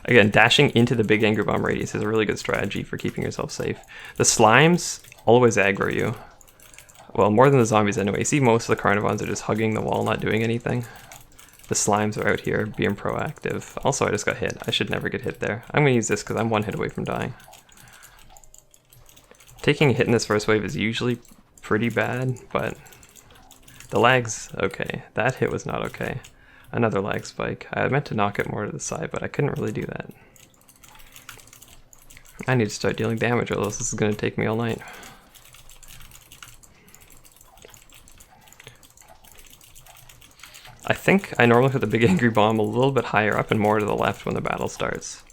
Again, dashing into the Big Angry Bomb radius is a really good strategy for keeping yourself safe. The slimes always aggro you. Well, more than the zombies anyway. You see most of the Carnivons are just hugging the wall, not doing anything. The slimes are out here being proactive. Also, I just got hit. I should never get hit there. I'm going to use this because I'm 1 hit away from dying. Taking a hit in this first wave is usually pretty bad, but the lag's okay. That hit was not okay. another lag spike. I meant to knock it more to the side, but I couldn't really do that. I need to start dealing damage, or else this is going to take me all night. I think I normally put the big angry bomb a little bit higher up and more to the left when the battle starts.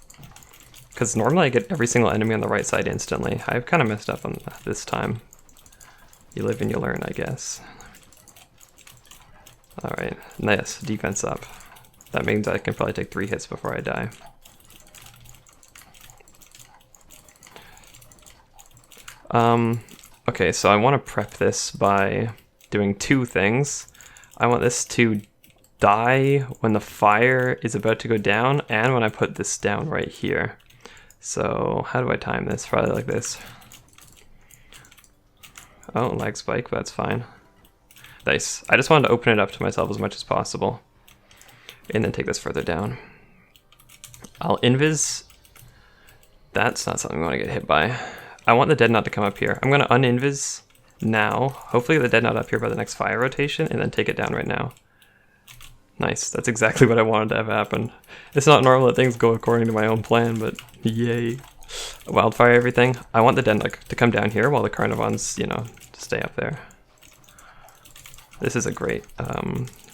Because normally I get every single enemy on the right side instantly. I've kind of messed up on this time. You live and you learn, I guess. Alright, nice. Defense up. That means I can probably take 3 hits before I die. Okay, so I want to prep this by doing 2 things. I want this to die when the fire is about to go down, and when I put this down right here. So how do I time this? Probably like this. Oh, lag spike, but that's fine. Nice. I just wanted to open it up to myself as much as possible, and then take this further down. I'll invis. That's not something I want to get hit by. I want the dead knot to come up here. I'm going to uninvis now. Hopefully the dead knot up here by the next fire rotation, and then take it down right now. Nice. That's exactly what I wanted to have happen. It's not normal that things go according to my own plan, but yay. Wildfire everything. I want the dead knot to come down here while the Carnivons, you know, stay up there. This is a great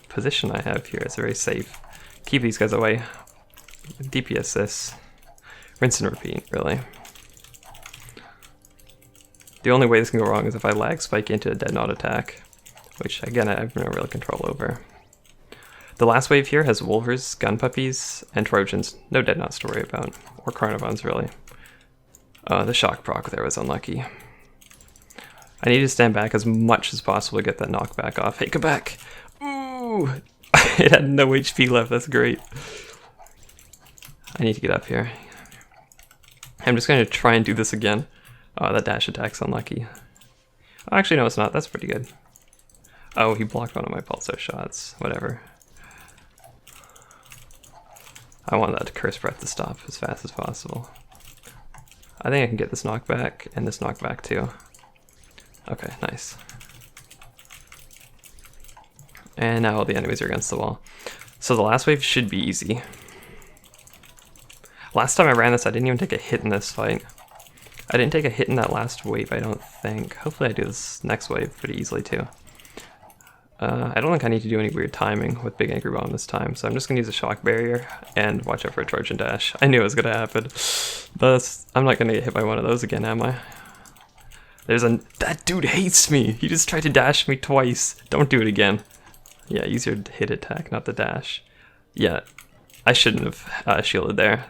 position I have here. It's very safe. Keep these guys away. DPS this. Rinse and repeat, really. The only way this can go wrong is if I lag spike into a dead knot attack, which again I have no real control over. The last wave here has Wolvers, Gun Puppies, and Trojans. No dead knots to worry about. Or Carnivons, really. The shock proc there was unlucky. I need to stand back as much as possible to get that knockback off. Hey, come back! Ooh! It had no HP left, that's great. I need to get up here. I'm just going to try and do this again. Oh, that dash attack's unlucky. Oh, actually, no, it's not. That's pretty good. Oh, he blocked one of my pulsar shots. Whatever. I want that curse breath to stop as fast as possible. I think I can get this knockback and this knockback too. Okay, nice. And now all the enemies are against the wall. So the last wave should be easy. Last time I ran this, I didn't even take a hit in this fight. I didn't take a hit in that last wave, I don't think. Hopefully I do this next wave pretty easily too. I don't think I need to do any weird timing with Big Angry Bomb this time, so I'm just going to use a shock barrier and watch out for a Trojan Dash. I knew it was going to happen, but I'm not going to get hit by one of those again, am I? That dude hates me! He just tried to dash me twice. Don't do it again. Yeah, use your hit attack, not the dash. Yeah, I shouldn't have shielded there.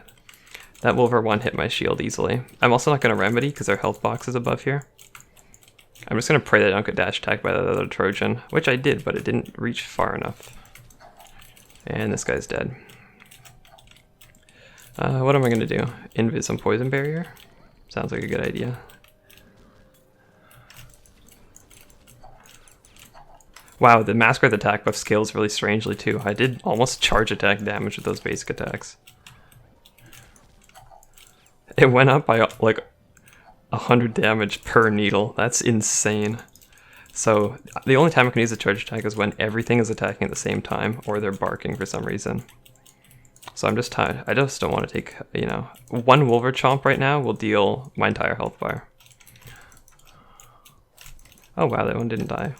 That Wolver one hit my shield easily. I'm also not going to remedy because their health box is above here. I'm just going to pray that I don't get dash attacked by that other Trojan, which I did, but it didn't reach far enough. And this guy's dead. What am I going to do? Invis and poison barrier? Sounds like a good idea. Wow, the Masquerade attack buff scales really strangely too. I did almost charge attack damage with those basic attacks. It went up by like 100 damage per needle. That's insane. So the only time I can use a charge attack is when everything is attacking at the same time or they're barking for some reason. So I'm just tired. I just don't want to take, you know, one Wolver Chomp right now will deal my entire health bar. Oh wow, that one didn't die.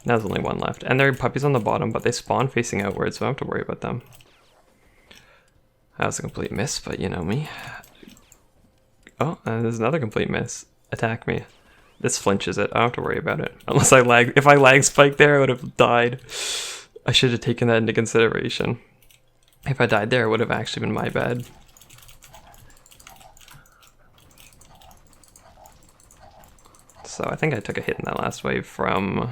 Now there's only one left. And there are puppies on the bottom, but they spawn facing outwards, so I don't have to worry about them. That was a complete miss, but you know me. Oh, and there's another complete miss. Attack me. This flinches it. I don't have to worry about it. Unless I lag. If I lag spike there, I would have died. I should have taken that into consideration. If I died there, it would have actually been my bad. So I think I took a hit in that last wave from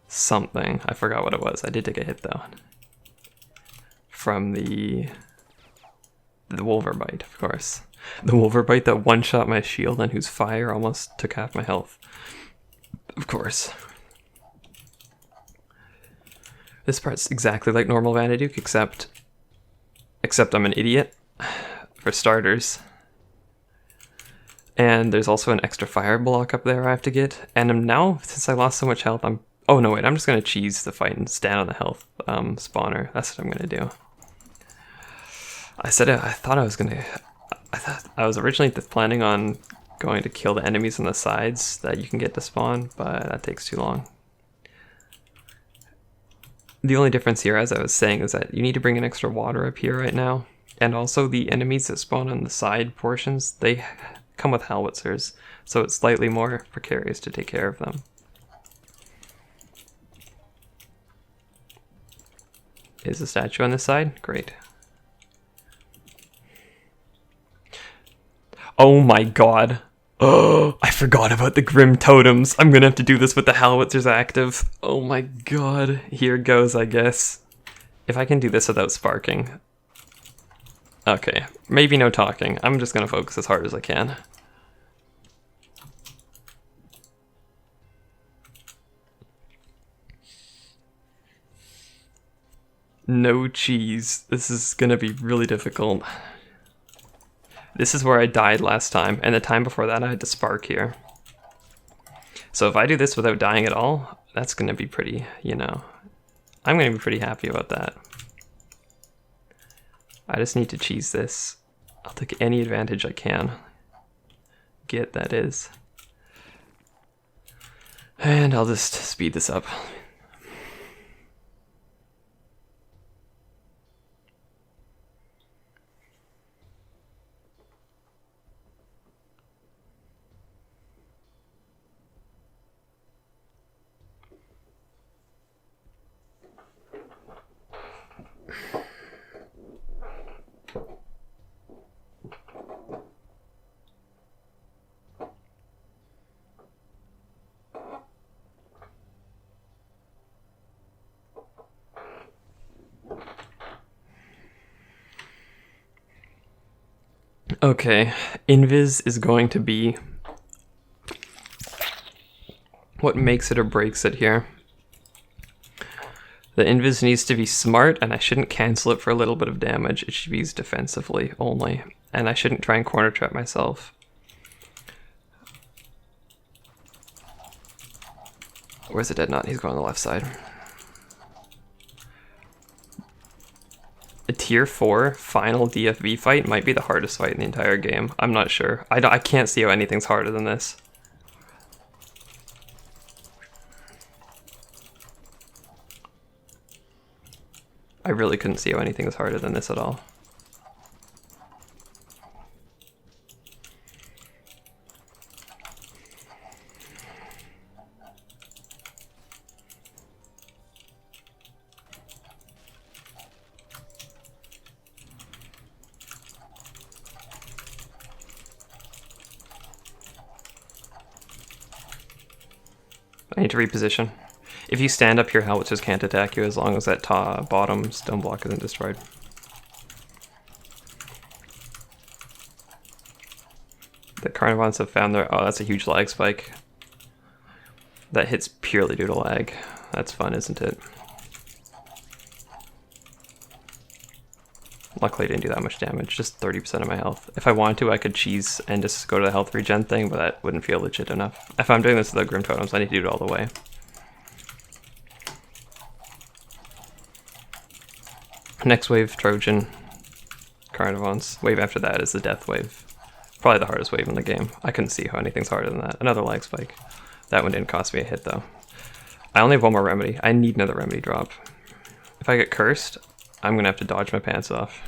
something. I forgot what it was. I did take a hit though. From the Wolver Bite, of course. The Wolver Bite that one-shot my shield and whose fire almost took half my health. Of course. This part's exactly like normal Vanaduke, except I'm an idiot, for starters. And there's also an extra fire block up there I have to get. And now, since I lost so much health, I'm Oh no, wait, I'm just gonna cheese the fight and stand on the health spawner. That's what I'm gonna do. I thought I was originally planning on going to kill the enemies on the sides that you can get to spawn, but that takes too long. The only difference here, as I was saying, is that you need to bring in extra water up here right now. And also the enemies that spawn on the side portions, they come with howitzers, so it's slightly more precarious to take care of them. Is the statue on this side? Great. Oh my god. Oh, I forgot about the Grim Totems. I'm gonna have to do this with the howitzers active. Oh my god. Here goes, I guess. If I can do this without sparking. Okay, maybe no talking. I'm just gonna focus as hard as I can. No cheese. This is gonna be really difficult. This is where I died last time, and the time before that I had to spark here. So if I do this without dying at all, that's gonna be pretty, you know, I'm gonna be pretty happy about that. I just need to cheese this. I'll take any advantage I can get, that is. And I'll just speed this up. Okay, Invis is going to be what makes it or breaks it here. The Invis needs to be smart, and I shouldn't cancel it for a little bit of damage. It should be used defensively only, and I shouldn't try and corner trap myself. Where's the Dead Knot? He's going on the left side. A tier 4 final DFV fight might be the hardest fight in the entire game. I'm not sure. I can't see how anything's harder than this. I really couldn't see how anything is harder than this at all. I need to reposition. If you stand up here, howitzers can't attack you as long as that bottom stone block isn't destroyed. The Carnivons have found their... Oh, that's a huge lag spike. That hits purely due to lag. That's fun, isn't it? Luckily I didn't do that much damage, just 30% of my health. If I wanted to, I could cheese and just go to the health regen thing, but that wouldn't feel legit enough. If I'm doing this with the Grim Totems, I need to do it all the way. Next wave, Trojan, Carnivons. Wave after that is the Death Wave. Probably the hardest wave in the game. I couldn't see how anything's harder than that. Another lag spike. That one didn't cost me a hit though. I only have one more remedy. I need another remedy drop. If I get cursed, I'm gonna have to dodge my pants off.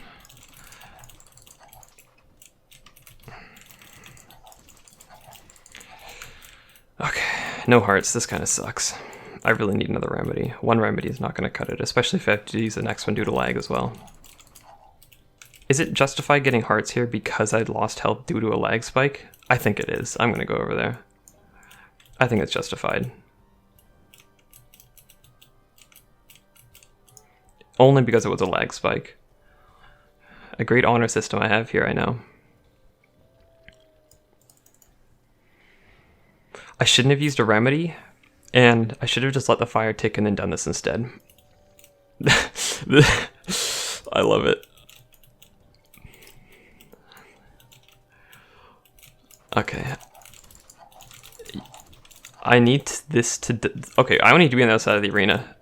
Okay, no hearts. This kind of sucks. I really need another remedy. One remedy is not going to cut it, especially if I have to use the next one due to lag as well. Is it justified getting hearts here because I lost health due to a lag spike? I think it is. I'm going to go over there. I think it's justified. Only because it was a lag spike. A great honor system I have here, I know. I shouldn't have used a remedy, and I should have just let the fire tick and then done this instead. I love it. Okay. I need this to... Okay, I need to be on the other side of the arena.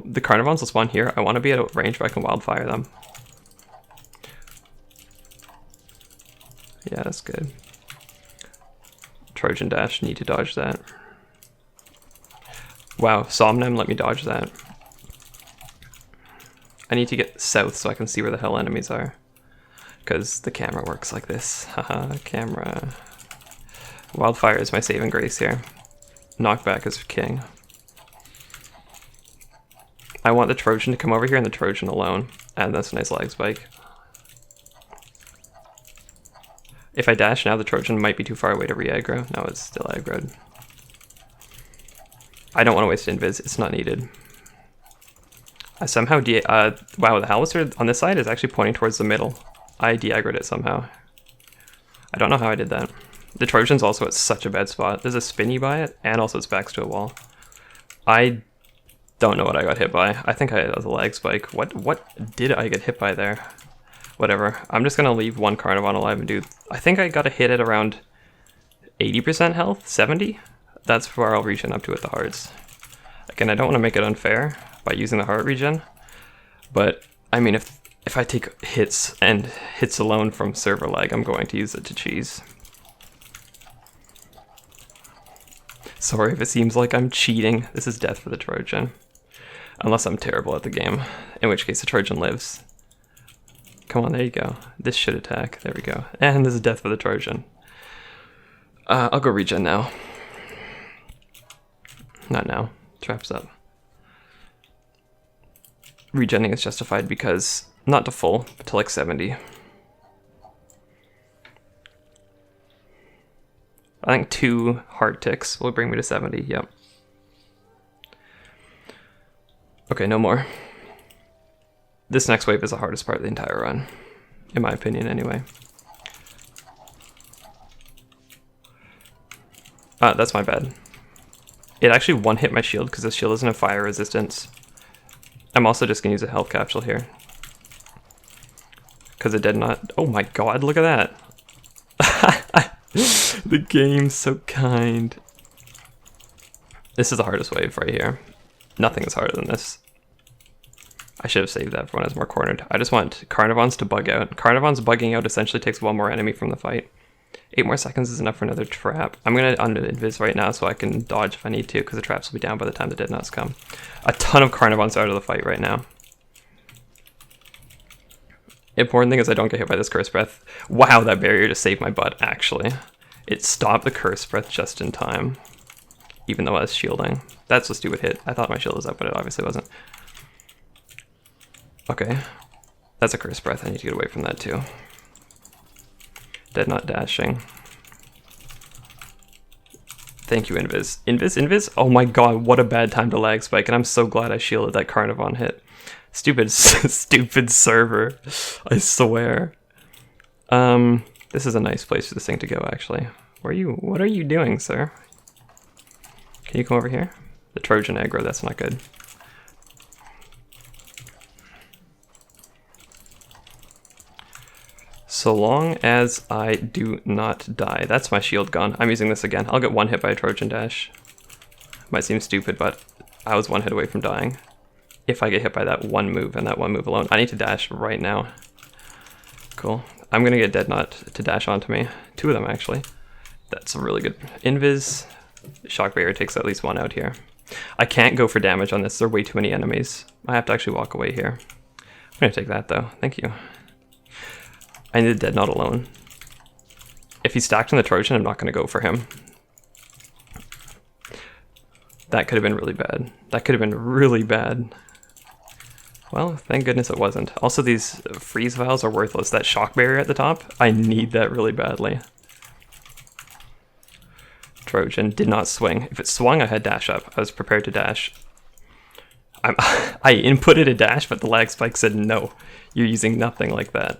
The Carnivons will spawn here. I want to be at a range where I can wildfire them. Yeah, that's good. Trojan Dash, need to dodge that. Wow, Somnem let me dodge that. I need to get south so I can see where the hell enemies are. Because the camera works like this. Haha, camera. Wildfire is my saving grace here. Knockback is king. I want the Trojan to come over here and the Trojan alone. And that's a nice lag spike. If I dash now, the Trojan might be too far away to re-aggro. No, it's still aggroed. I don't want to waste invis, it's not needed. I somehow wow, the Howitzer on this side is actually pointing towards the middle. I de-aggroed it somehow. I don't know how I did that. The Trojan's also at such a bad spot. There's a spinny by it, and also its back's to a wall. I don't know what I got hit by. I think that was a lag spike. What did I get hit by there? Whatever. I'm just gonna leave one Carnivon alive and do... I think I got a hit at around 80% health? 70? That's where I'll regen up to with the hearts. Again, I don't want to make it unfair by using the heart regen, but I mean, if I take hits and hits alone from server lag, I'm going to use it to cheese. Sorry if it seems like I'm cheating. This is death for the Trojan. Unless I'm terrible at the game, in which case the Trojan lives. Come on, there you go. This should attack. There we go. And this is death for the Trojan. I'll go regen now. Not now. Trap's up. Regenning is justified because, not to full, but to like 70. I think 2 heart ticks will bring me to 70, yep. Okay, no more. This next wave is the hardest part of the entire run. In my opinion, anyway. That's my bad. It actually one-hit my shield because the shield doesn't have fire resistance. I'm also just gonna use a health capsule here. Because it did not... Oh my god, look at that! The game's so kind. This is the hardest wave right here. Nothing is harder than this. I should have saved that for when I was more cornered. I just want Carnivons to bug out. Carnivons bugging out essentially takes one more enemy from the fight. 8 more seconds is enough for another trap. I'm going to uninvis right now so I can dodge if I need to, because the traps will be down by the time the dead knots come. A ton of Carnivons are out of the fight right now. Important thing is I don't get hit by this Curse Breath. Wow, that barrier just saved my butt, actually. It stopped the Curse Breath just in time, even though I was shielding. That's a stupid hit. I thought my shield was up, but it obviously wasn't. Okay, that's a Curse Breath. I need to get away from that too. Dead not dashing. Thank you, Invis. Invis? Oh my god, what a bad time to lag spike, and I'm so glad I shielded that Carnivon hit. Stupid, stupid server. I swear. This is a nice place for this thing to go, actually. What are you doing, sir? Can you come over here? The Trojan aggro, that's not good. So long as I do not die. That's my shield gone. I'm using this again. I'll get one hit by a Trojan dash. Might seem stupid, but I was one hit away from dying. If I get hit by that one move and that one move alone. I need to dash right now. Cool. I'm gonna get Dead Knot to dash onto me. 2 of them, actually. That's a really good invis. Shock Barrier takes at least 1 out here. I can't go for damage on this. There are way too many enemies. I have to actually walk away here. I'm gonna take that, though. Thank you. I need a Dead Knot alone. If he's stacked on the Trojan, I'm not gonna go for him. That could have been really bad. That could have been really bad. Well, thank goodness it wasn't. Also, these freeze vials are worthless. That shock barrier at the top, I need that really badly. Trojan did not swing. If it swung, I had dash up. I was prepared to dash. I inputted a dash, but the lag spike said no. You're using nothing like that.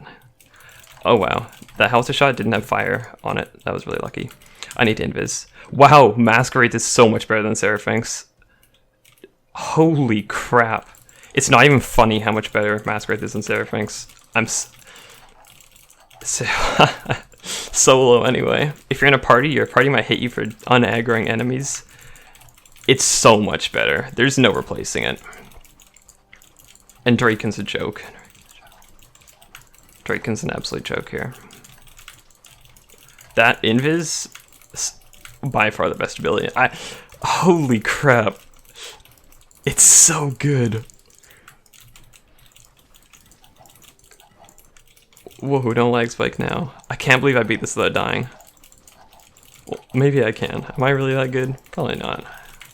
Oh wow, that Howitzer shot didn't have fire on it. That was really lucky. I need to invis. Wow, Masquerade is so much better than Seraphynx. Holy crap. It's not even funny how much better Masquerade is than Seraphynx. I'm solo anyway. If you're in a party, your party might hit you for unaggroing enemies. It's so much better. There's no replacing it. And Draken's a joke. Draken's an absolute joke here. That Invis, by far the best ability. Holy crap. It's so good. Whoa, don't lag spike now. I can't believe I beat this without dying. Well, maybe I can. Am I really that good? Probably not.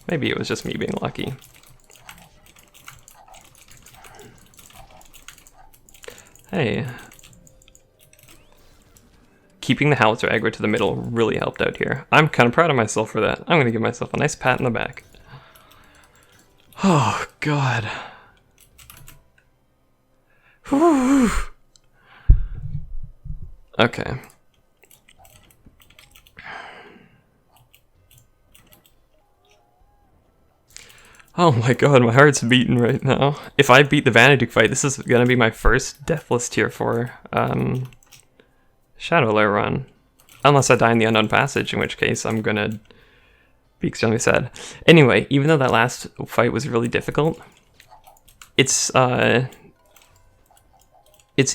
Maybe it was just me being lucky. Hey. Keeping the Howitzer aggro to the middle really helped out here. I'm kind of proud of myself for that. I'm going to give myself a nice pat in the back. Oh, God. Whew. Okay. Oh my god, my heart's beating right now. If I beat the Vanaduke fight, this is gonna be my first Deathless tier 4 Shadow Lair run. Unless I die in the Unknown Passage, in which case I'm gonna be extremely sad. Anyway, even though that last fight was really difficult, it's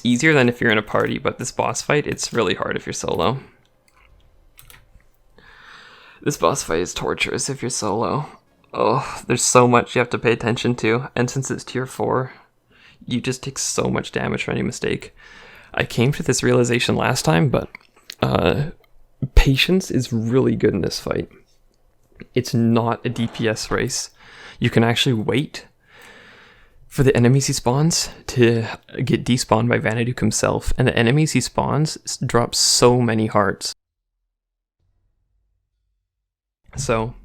easier than if you're in a party, but this boss fight, it's really hard if you're solo. This boss fight is torturous if you're solo. Oh, there's so much you have to pay attention to, and since it's tier 4, you just take so much damage for any mistake. I came to this realization last time, but patience is really good in this fight. It's not a DPS race. You can actually wait for the enemies he spawns to get despawned by Vanaduke himself, and the enemies he spawns drop so many hearts. So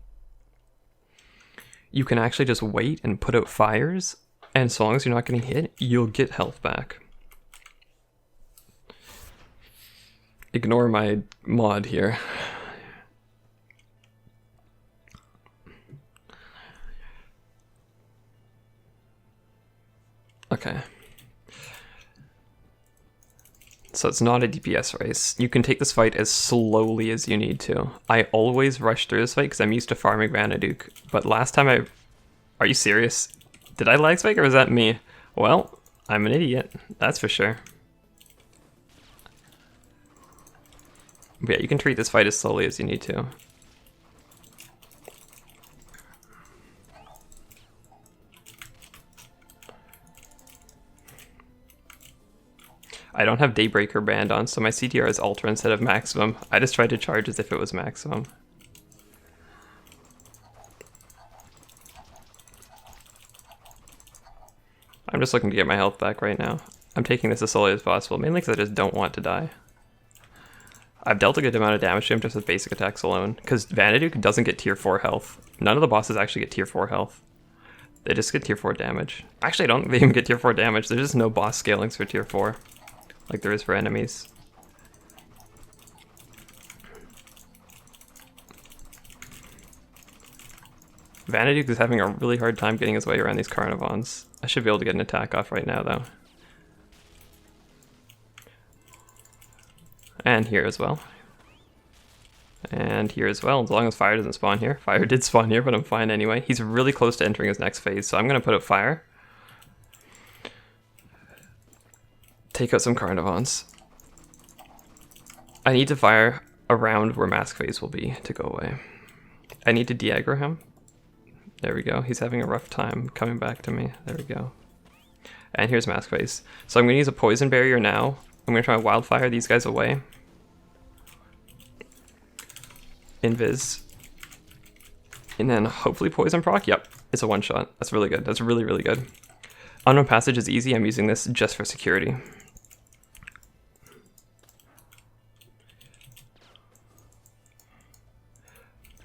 you can actually just wait and put out fires, and so long as you're not getting hit, you'll get health back. Ignore my mod here. Okay. So it's not a DPS race. You can take this fight as slowly as you need to. I always rush through this fight because I'm used to farming Vanaduke. But last time Are you serious? Did I lag spike or was that me? Well, I'm an idiot. That's for sure. But yeah, you can treat this fight as slowly as you need to. I don't have Daybreaker banned on, so my CTR is Ultra instead of Maximum. I just tried to charge as if it was Maximum. I'm just looking to get my health back right now. I'm taking this as slowly as possible, mainly because I just don't want to die. I've dealt a good amount of damage to him just with basic attacks alone, because Vanaduke doesn't get tier 4 health. None of the bosses actually get tier 4 health. They just get tier 4 damage. Actually, I don't think they even get tier 4 damage. There's just no boss scalings for tier 4. Like there is for enemies. Vanaduke is having a really hard time getting his way around these Carnivons. I should be able to get an attack off right now though. And here as well. And here as well, as long as fire doesn't spawn here. Fire did spawn here, but I'm fine anyway. He's really close to entering his next phase, so I'm going to put out fire. Take out some Carnivons. I need to fire around where Mask Phase will be to go away. I need to de-aggro him. There we go. He's having a rough time coming back to me. There we go. And here's Mask Phase. So I'm going to use a Poison Barrier now. I'm going to try to Wildfire these guys away. Invis. And then hopefully Poison proc. Yep, it's a one-shot. That's really good. That's really, really good. Unknown Passage is easy. I'm using this just for security.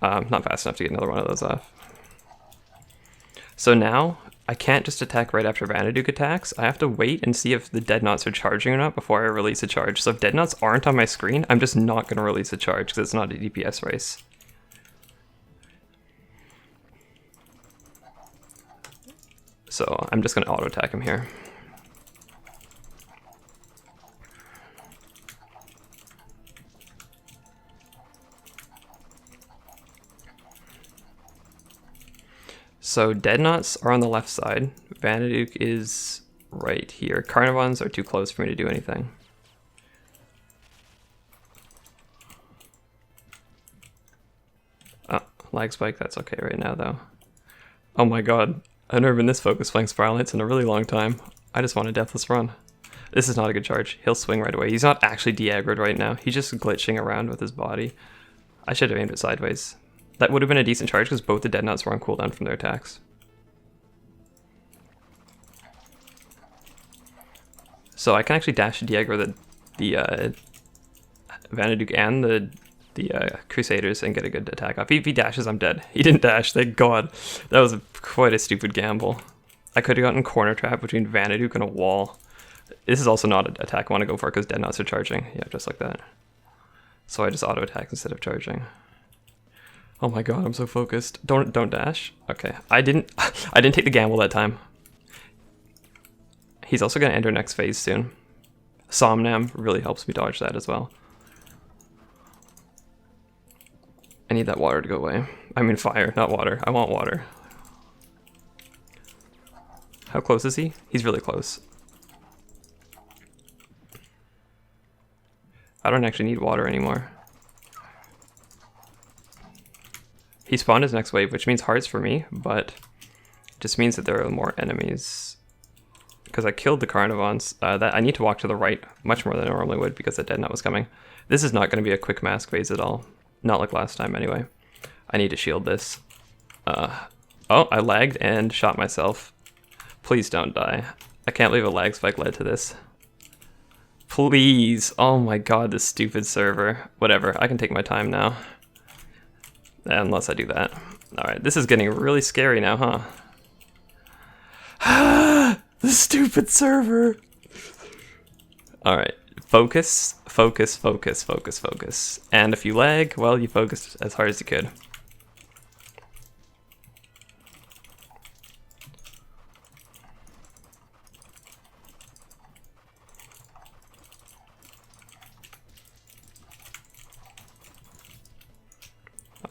Not fast enough to get another one of those off. So now, I can't just attack right after Vanaduke attacks. I have to wait and see if the Dead Knots are charging or not before I release a charge. So if Dead Knots aren't on my screen, I'm just not going to release a charge because it's not a DPS race. So I'm just going to auto-attack him here. So Deadnots are on the left side. Vanaduke is right here. Carnivons are too close for me to do anything. Oh, lag spike, that's okay right now though. Oh my god, I've never been this focused playing Spiral Knights in a really long time. I just want a Deathless run. This is not a good charge. He'll swing right away. He's not actually de-aggroed right now. He's just glitching around with his body. I should have aimed it sideways. That would have been a decent charge because both the Deadnots were on cooldown from their attacks. So I can actually dash de-aggro the Vanaduke and the Crusaders and get a good attack off. If he dashes, I'm dead. He didn't dash, thank god. That was quite a stupid gamble. I could have gotten corner trap between Vanaduke and a wall. This is also not an attack I want to go for because Deadnots are charging. Yeah, just like that. So I just auto attack instead of charging. Oh my god, I'm so focused. Don't dash. Okay, I didn't take the gamble that time. He's also gonna enter next phase soon. Somnam really helps me dodge that as well. I need that water to go away. I mean fire, not water. I want water. How close is he? He's really close. I don't actually need water anymore. He spawned his next wave, which means hearts for me, but just means that there are more enemies. Because I killed the Carnivons, that I need to walk to the right much more than I normally would because the Deadnut was coming. This is not going to be a quick mask phase at all. Not like last time anyway. I need to shield this. Oh, I lagged and shot myself. Please don't die. I can't believe a lag spike led to this. Please. Oh my god, this stupid server. Whatever, I can take my time now. Unless I do that. Alright, this is getting really scary now, huh? The stupid server! Alright, focus, focus, focus, focus, focus. And if you lag, well, you focused as hard as you could.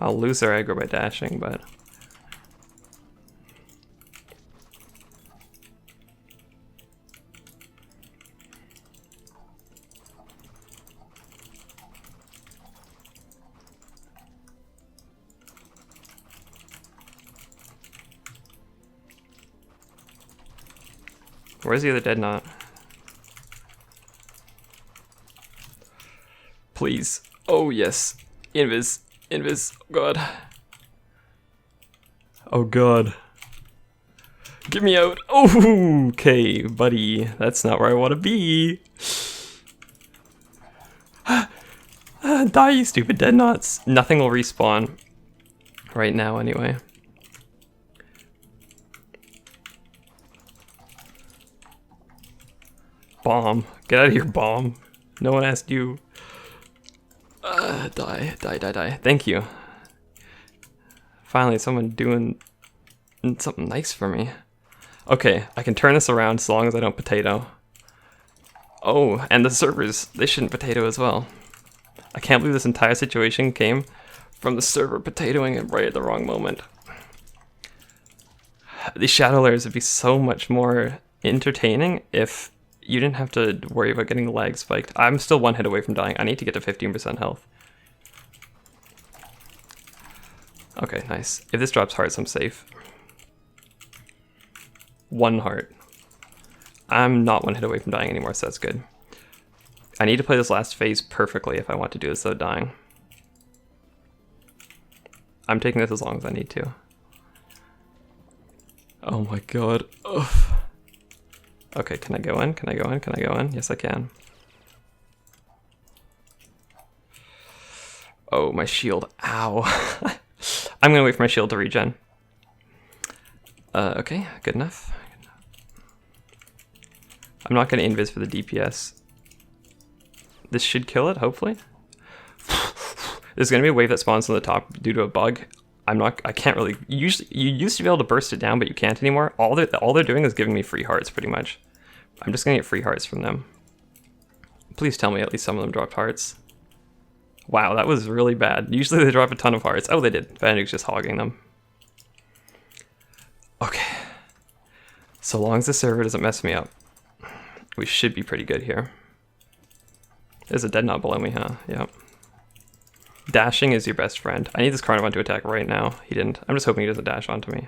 I'll lose their aggro by dashing, but... Where's the other Deadnot? Please. Oh yes. Invis. Invis. Oh god. Oh god. Get me out. Oh, okay, buddy. That's not where I want to be. Die, you stupid Deadnots. Nothing will respawn. Right now, anyway. Bomb. Get out of here, bomb. No one asked you. Die, die, die, die. Thank you. Finally, someone doing something nice for me. Okay, I can turn this around as long as I don't potato. Oh, and the servers, they shouldn't potato as well. I can't believe this entire situation came from the server potatoing it right at the wrong moment. These Shadow Lairs would be so much more entertaining if you didn't have to worry about getting the lag spiked. I'm still one hit away from dying. I need to get to 15% health. Okay, nice. If this drops hearts, I'm safe. 1 heart. I'm not one hit away from dying anymore, so that's good. I need to play this last phase perfectly if I want to do this without dying. I'm taking this as long as I need to. Oh my god. Ugh. Okay, can I go in? Can I go in? Can I go in? Yes, I can. Oh, my shield. Ow. I'm gonna wait for my shield to regen. Okay, good enough. I'm not gonna invis for the DPS. This should kill it, hopefully. There's gonna be a wave that spawns on the top due to a bug. I can't really, you used to be able to burst it down, but you can't anymore. All they're doing is giving me free hearts, pretty much. I'm just gonna get free hearts from them. Please tell me at least some of them dropped hearts. Wow, that was really bad. Usually they drop a ton of hearts. Oh, they did. Vanaduke's just hogging them. Okay. So long as the server doesn't mess me up, we should be pretty good here. There's a dead knot below me, huh? Yep. Dashing is your best friend. I need this Carnivore to attack right now. He didn't. I'm just hoping he doesn't dash onto me.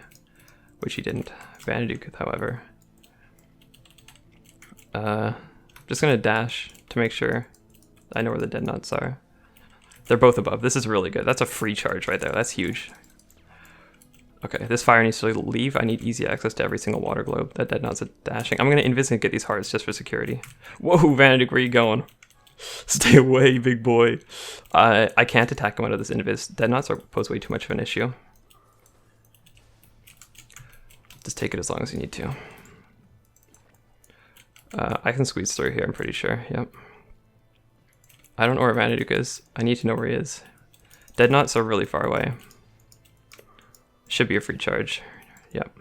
Which he didn't. Vanaduke, however. Just gonna dash to make sure I know where the dead knots are. They're both above. This is really good. That's a free charge right there. That's huge. Okay, this fire needs to leave. I need easy access to every single water globe. That dead knot's dashing. I'm gonna invis and get these hearts just for security. Whoa, Vanaduke, where are you going? Stay away, big boy. I can't attack him out of this invis. Dead knots pose way too much of an issue. Just take it as long as you need to. I can squeeze through here, I'm pretty sure. Yep. I don't know where Vanaduke is. I need to know where he is. Dead knots are really far away. Should be a free charge. Yep.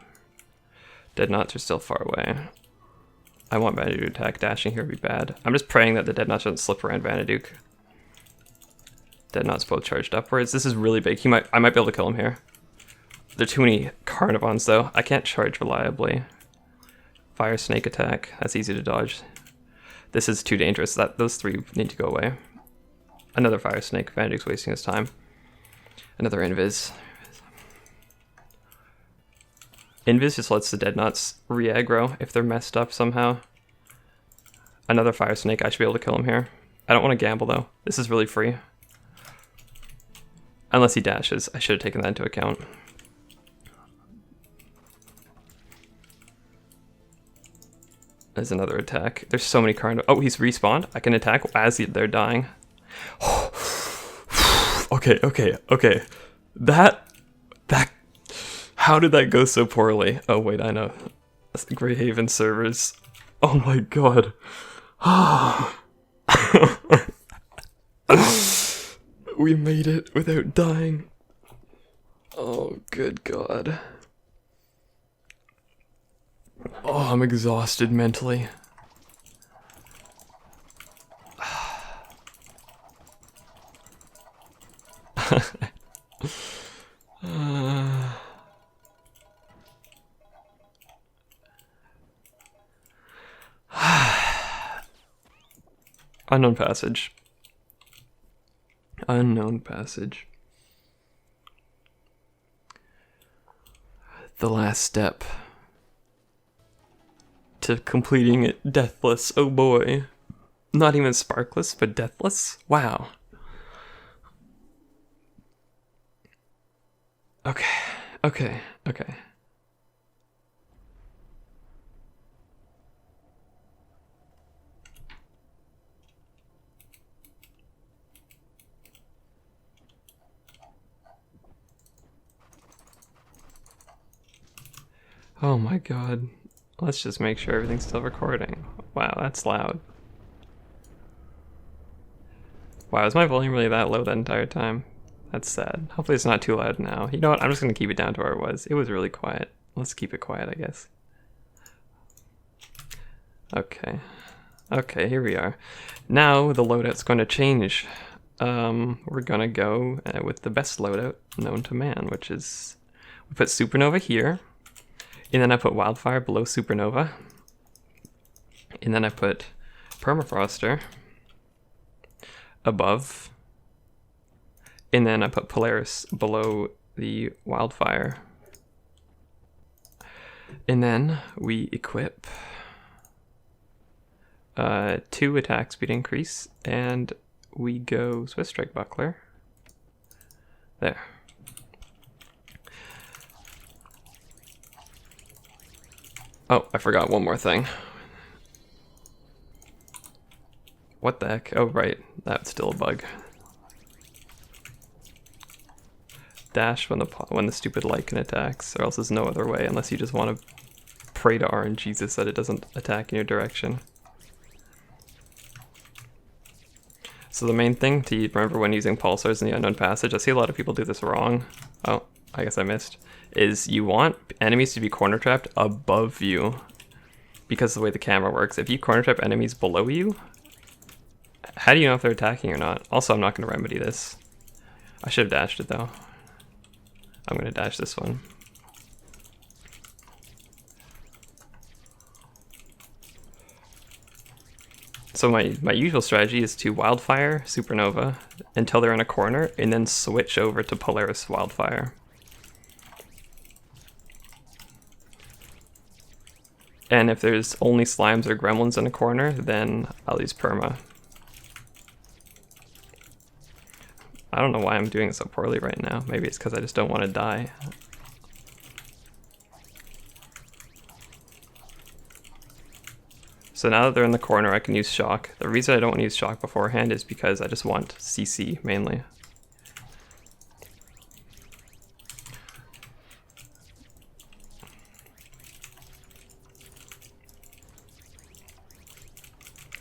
Dead knots are still far away. I want Vanaduke to attack. Dashing here would be bad. I'm just praying that the dead knots don't slip around Vanaduke. Dead knots both charged upwards. This is really big. I might be able to kill him here. There are too many Carnivons though. I can't charge reliably. Fire snake attack. That's easy to dodge. This is too dangerous. Those three need to go away. Another fire snake. Vanaduke's wasting his time. Another invis. Invis just lets the dead knots re-aggro if they're messed up somehow. Another fire snake. I should be able to kill him here. I don't want to gamble though. This is really free. Unless he dashes. I should have taken that into account. There's another attack. There's so many Carnivores. Oh, he's respawned. I can attack as they're dying. Okay. That. How did that go so poorly? Oh wait, I know. That's the Greyhaven servers. Oh my god. We made it without dying. Oh, good god. Oh, I'm exhausted mentally. Unknown passage. Unknown passage. The last step to completing it deathless. Oh boy. Not even sparkless, but deathless? Wow. Okay. Oh my god. Let's just make sure everything's still recording. Wow, that's loud. Wow, is my volume really that low that entire time? That's sad. Hopefully it's not too loud now. You know what, I'm just gonna keep it down to where it was. It was really quiet. Let's keep it quiet, I guess. Okay, here we are. Now the loadout's gonna change. We're gonna go with the best loadout known to man, which is... We put Supernova here. And then I put Wildfire below Supernova. And then I put Permafroster above. And then I put Polaris below the Wildfire. And then we equip 2 attack speed increase. And we go Swift Strike Buckler. There. Oh, I forgot one more thing. What the heck? Oh, right. That's still a bug. Dash when the stupid Lycan attacks, or else there's no other way unless you just want to pray to RNGesus that it doesn't attack in your direction. So the main thing to remember when using pulsars in the Unknown Passage, I see a lot of people do this wrong. Oh, I guess I missed. Is you want enemies to be corner trapped above you because of the way the camera works. If you corner trap enemies below you, how do you know if they're attacking or not? Also, I'm not going to remedy this. I should have dashed it though. I'm going to dash this one. So my usual strategy is to Wildfire Supernova until they're in a corner, and then switch over to Polaris Wildfire. And if there's only slimes or gremlins in a corner, then I'll use Perma. I don't know why I'm doing so poorly right now. Maybe it's because I just don't want to die. So now that they're in the corner, I can use Shock. The reason I don't want to use Shock beforehand is because I just want CC mainly.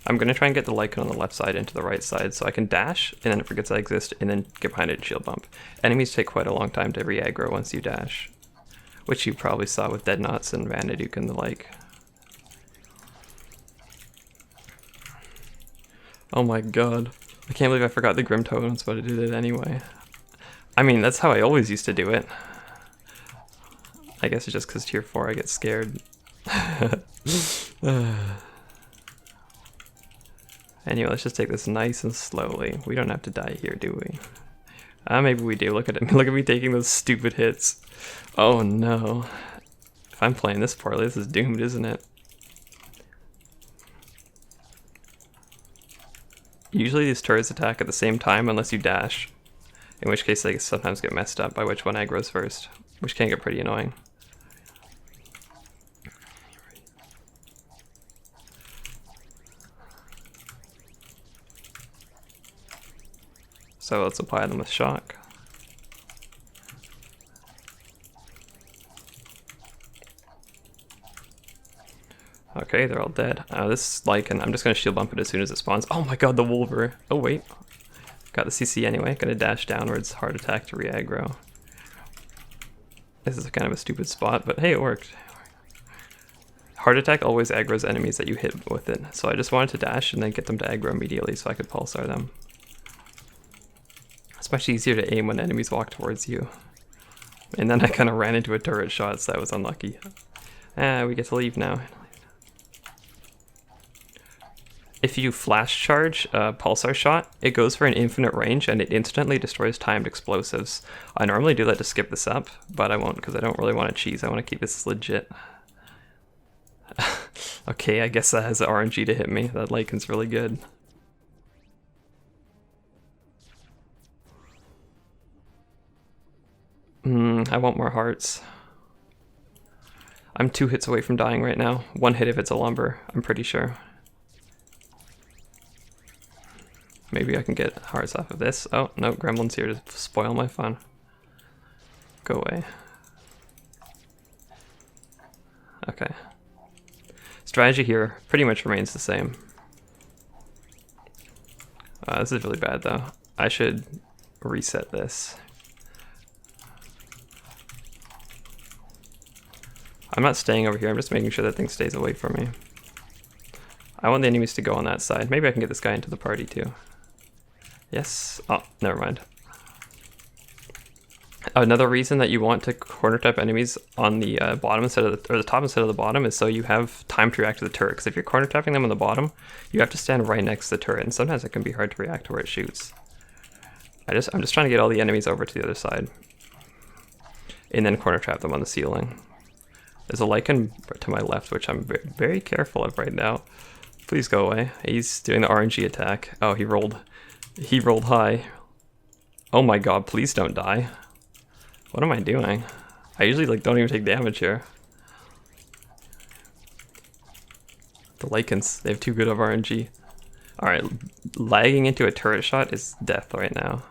I'm going to try and get the Lycan on the left side into the right side so I can dash, and then it forgets I exist, and then get behind it and shield bump. Enemies take quite a long time to re-aggro once you dash, which you probably saw with Dead Knots and Vanaduke and the like. Oh my god. I can't believe I forgot the Grim Totems, but I did it anyway. I mean, that's how I always used to do it. I guess it's just because tier 4 I get scared. Anyway, let's just take this nice and slowly. We don't have to die here, do we? Maybe we do. Look at it. Look at me taking those stupid hits. Oh no. If I'm playing this poorly, this is doomed, isn't it? Usually these turrets attack at the same time unless you dash, in which case they sometimes get messed up by which one aggroes first, which can get pretty annoying. So let's apply them with Shock. Okay, they're all dead. This Lycan, I'm just going to shield bump it as soon as it spawns. Oh my god, the Wolver. Oh wait. Got the CC anyway. Gonna dash downwards, hard attack to re-aggro. This is kind of a stupid spot, but hey, it worked. Hard attack always aggroes enemies that you hit with it. So I just wanted to dash and then get them to aggro immediately so I could pulsar them. It's much easier to aim when enemies walk towards you. And then I kind of ran into a turret shot, so that was unlucky. We get to leave now. If you flash charge a pulsar shot, it goes for an infinite range and it instantly destroys timed explosives. I normally do that to skip this up, but I won't because I don't really want to cheese. I want to keep this legit. Okay, I guess that has the RNG to hit me. That Lycan's really good. I want more hearts. I'm 2 hits away from dying right now. 1 hit if it's a lumber, I'm pretty sure. Maybe I can get hearts off of this. Oh, no, Gremlin's here to spoil my fun. Go away. Okay. Strategy here pretty much remains the same. This is really bad though. I should reset this. I'm not staying over here, I'm just making sure that thing stays away from me. I want the enemies to go on that side. Maybe I can get this guy into the party too. Yes. Oh, never mind. Another reason that you want to corner type enemies on the bottom instead of the top instead of the bottom is so you have time to react to the turret. Because if you're corner tapping them on the bottom, you have to stand right next to the turret, and sometimes it can be hard to react to where it shoots. I'm just trying to get all the enemies over to the other side, and then corner trap them on the ceiling. There's a Lycan to my left, which I'm very careful of right now. Please go away. He's doing the RNG attack. Oh, he rolled high. Oh my god, please don't die. What am I doing? I usually don't even take damage here. The Lycans, they have too good of RNG. Alright, lagging into a turret shot is death right now.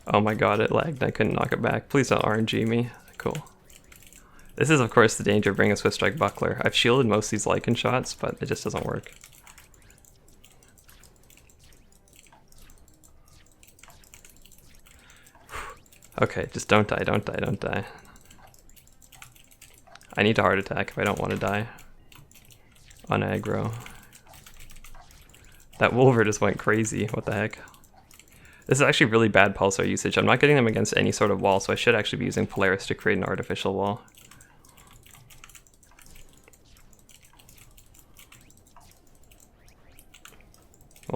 Oh my god, it lagged. I couldn't knock it back. Please don't RNG me. Cool. This is, of course, the danger of bringing a Swift Strike Buckler. I've shielded most of these Lycan shots, but it just doesn't work. Okay, just don't die, don't die, don't die. I need to heart attack if I don't want to die. On aggro. That Wolver just went crazy, what the heck. This is actually really bad pulsar usage. I'm not getting them against any sort of wall, so I should actually be using Polaris to create an artificial wall.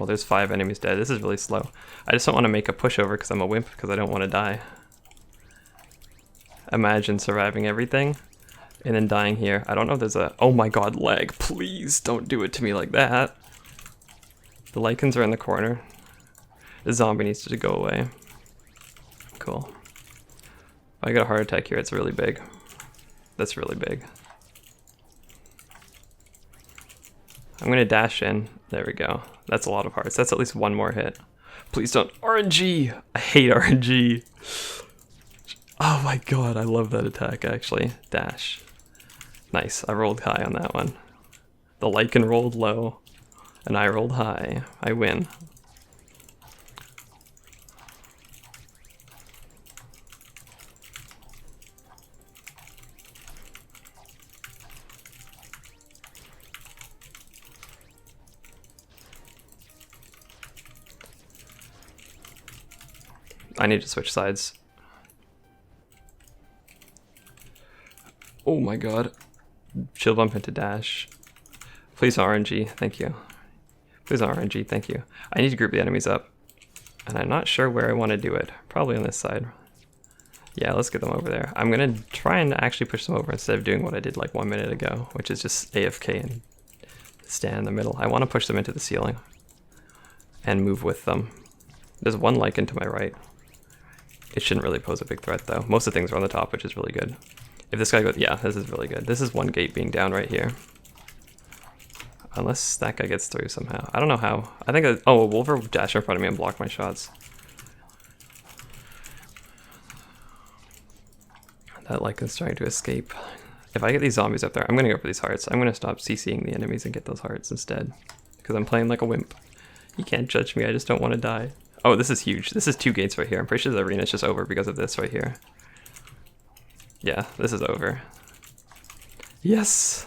cool. There's 5 enemies dead. This is really slow. I just don't want to make a pushover because I'm a wimp because I don't want to die. Imagine surviving everything and then dying here. I don't know if there's a... Oh my god, lag. Please don't do it to me like that. The lichens are in the corner. The zombie needs to go away. Cool. I got a heart attack here. It's really big. That's really big. I'm gonna dash in. There we go. That's a lot of hearts. That's at least 1 more hit. Please don't. RNG! I hate RNG. Oh my god, I love that attack actually. Dash. Nice. I rolled high on that one. The lichen rolled low, and I rolled high. I win. I need to switch sides. Oh my god. Shield bump into dash. Please RNG, thank you. Please RNG, thank you. I need to group the enemies up. And I'm not sure where I want to do it. Probably on this side. Yeah, let's get them over there. I'm gonna try and actually push them over instead of doing what I did like 1 minute ago, which is just AFK and stand in the middle. I want to push them into the ceiling and move with them. There's 1 lichen to my right. It shouldn't really pose a big threat though. Most of the things are on the top, which is really good. If this guy goes, yeah, this is really good. This is 1 gate being down right here. Unless that guy gets through somehow. I don't know how. I think, oh, a wolver dashed in front of me and blocked my shots. That lichen's trying to escape. If I get these zombies up there, I'm gonna go for these hearts. I'm gonna stop CCing the enemies and get those hearts instead. Because I'm playing like a wimp. You can't judge me, I just don't want to die. Oh, this is huge. This is 2 gates right here. I'm pretty sure the arena's just over because of this right here. Yeah, this is over. Yes!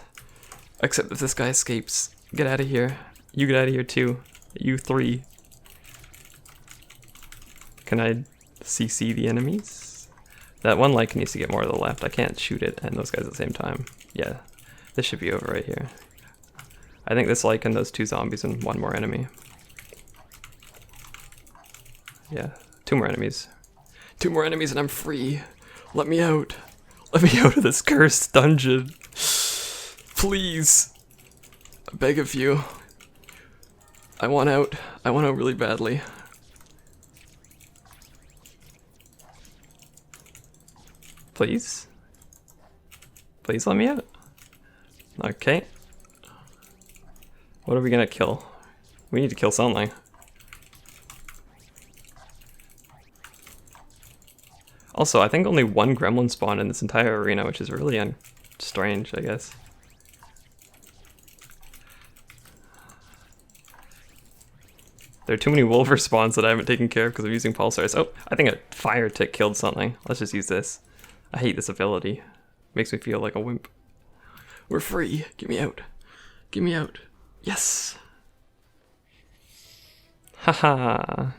Except if this guy escapes. Get out of here. You get out of here too. You 3. Can I CC the enemies? That 1 lichen needs to get more to the left. I can't shoot it and those guys at the same time. Yeah, this should be over right here. I think this lichen, those 2 zombies, and 1 more enemy. Yeah, 2 more enemies. 2 more enemies and I'm free. Let me out. Let me out of this cursed dungeon. Please. I beg of you. I want out. I want out really badly. Please? Please let me out. Okay. What are we gonna kill? We need to kill something. Also, I think only 1 gremlin spawned in this entire arena, which is really strange, I guess. There are too many wolver spawns that I haven't taken care of because I'm using pulsars. Oh, I think a fire tick killed something. Let's just use this. I hate this ability. Makes me feel like a wimp. We're free. Get me out. Get me out. Yes. Haha.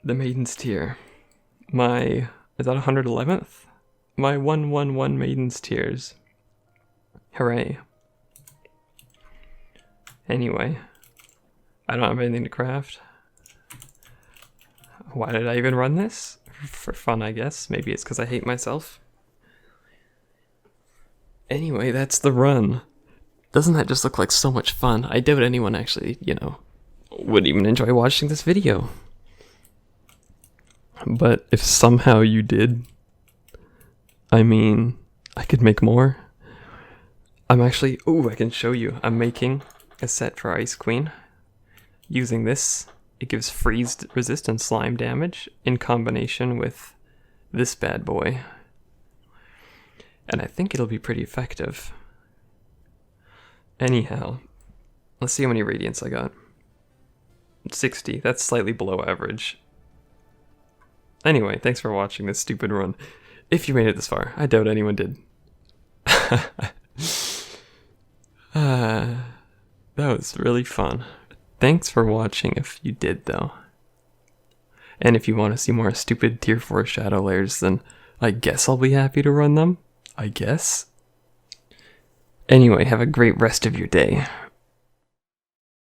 The Maiden's Tear. My... is that 111th? My 111 Maiden's Tears. Hooray. Anyway. I don't have anything to craft. Why did I even run this? For fun, I guess. Maybe it's because I hate myself. Anyway, that's the run. Doesn't that just look like so much fun? I doubt anyone actually, you know, would even enjoy watching this video. But if somehow you did, I mean, I could make more. I'm actually, ooh, I can show you. I'm making a set for Ice Queen. Using this, it gives freeze resistant slime damage in combination with this bad boy. And I think it'll be pretty effective. Anyhow, let's see how many radiants I got. 60, that's slightly below average. Anyway, thanks for watching this stupid run. If you made it this far, I doubt anyone did. That was really fun. Thanks for watching if you did though. And if you want to see more stupid tier 4 Shadow Lairs, then I guess I'll be happy to run them. I guess. Anyway, have a great rest of your day.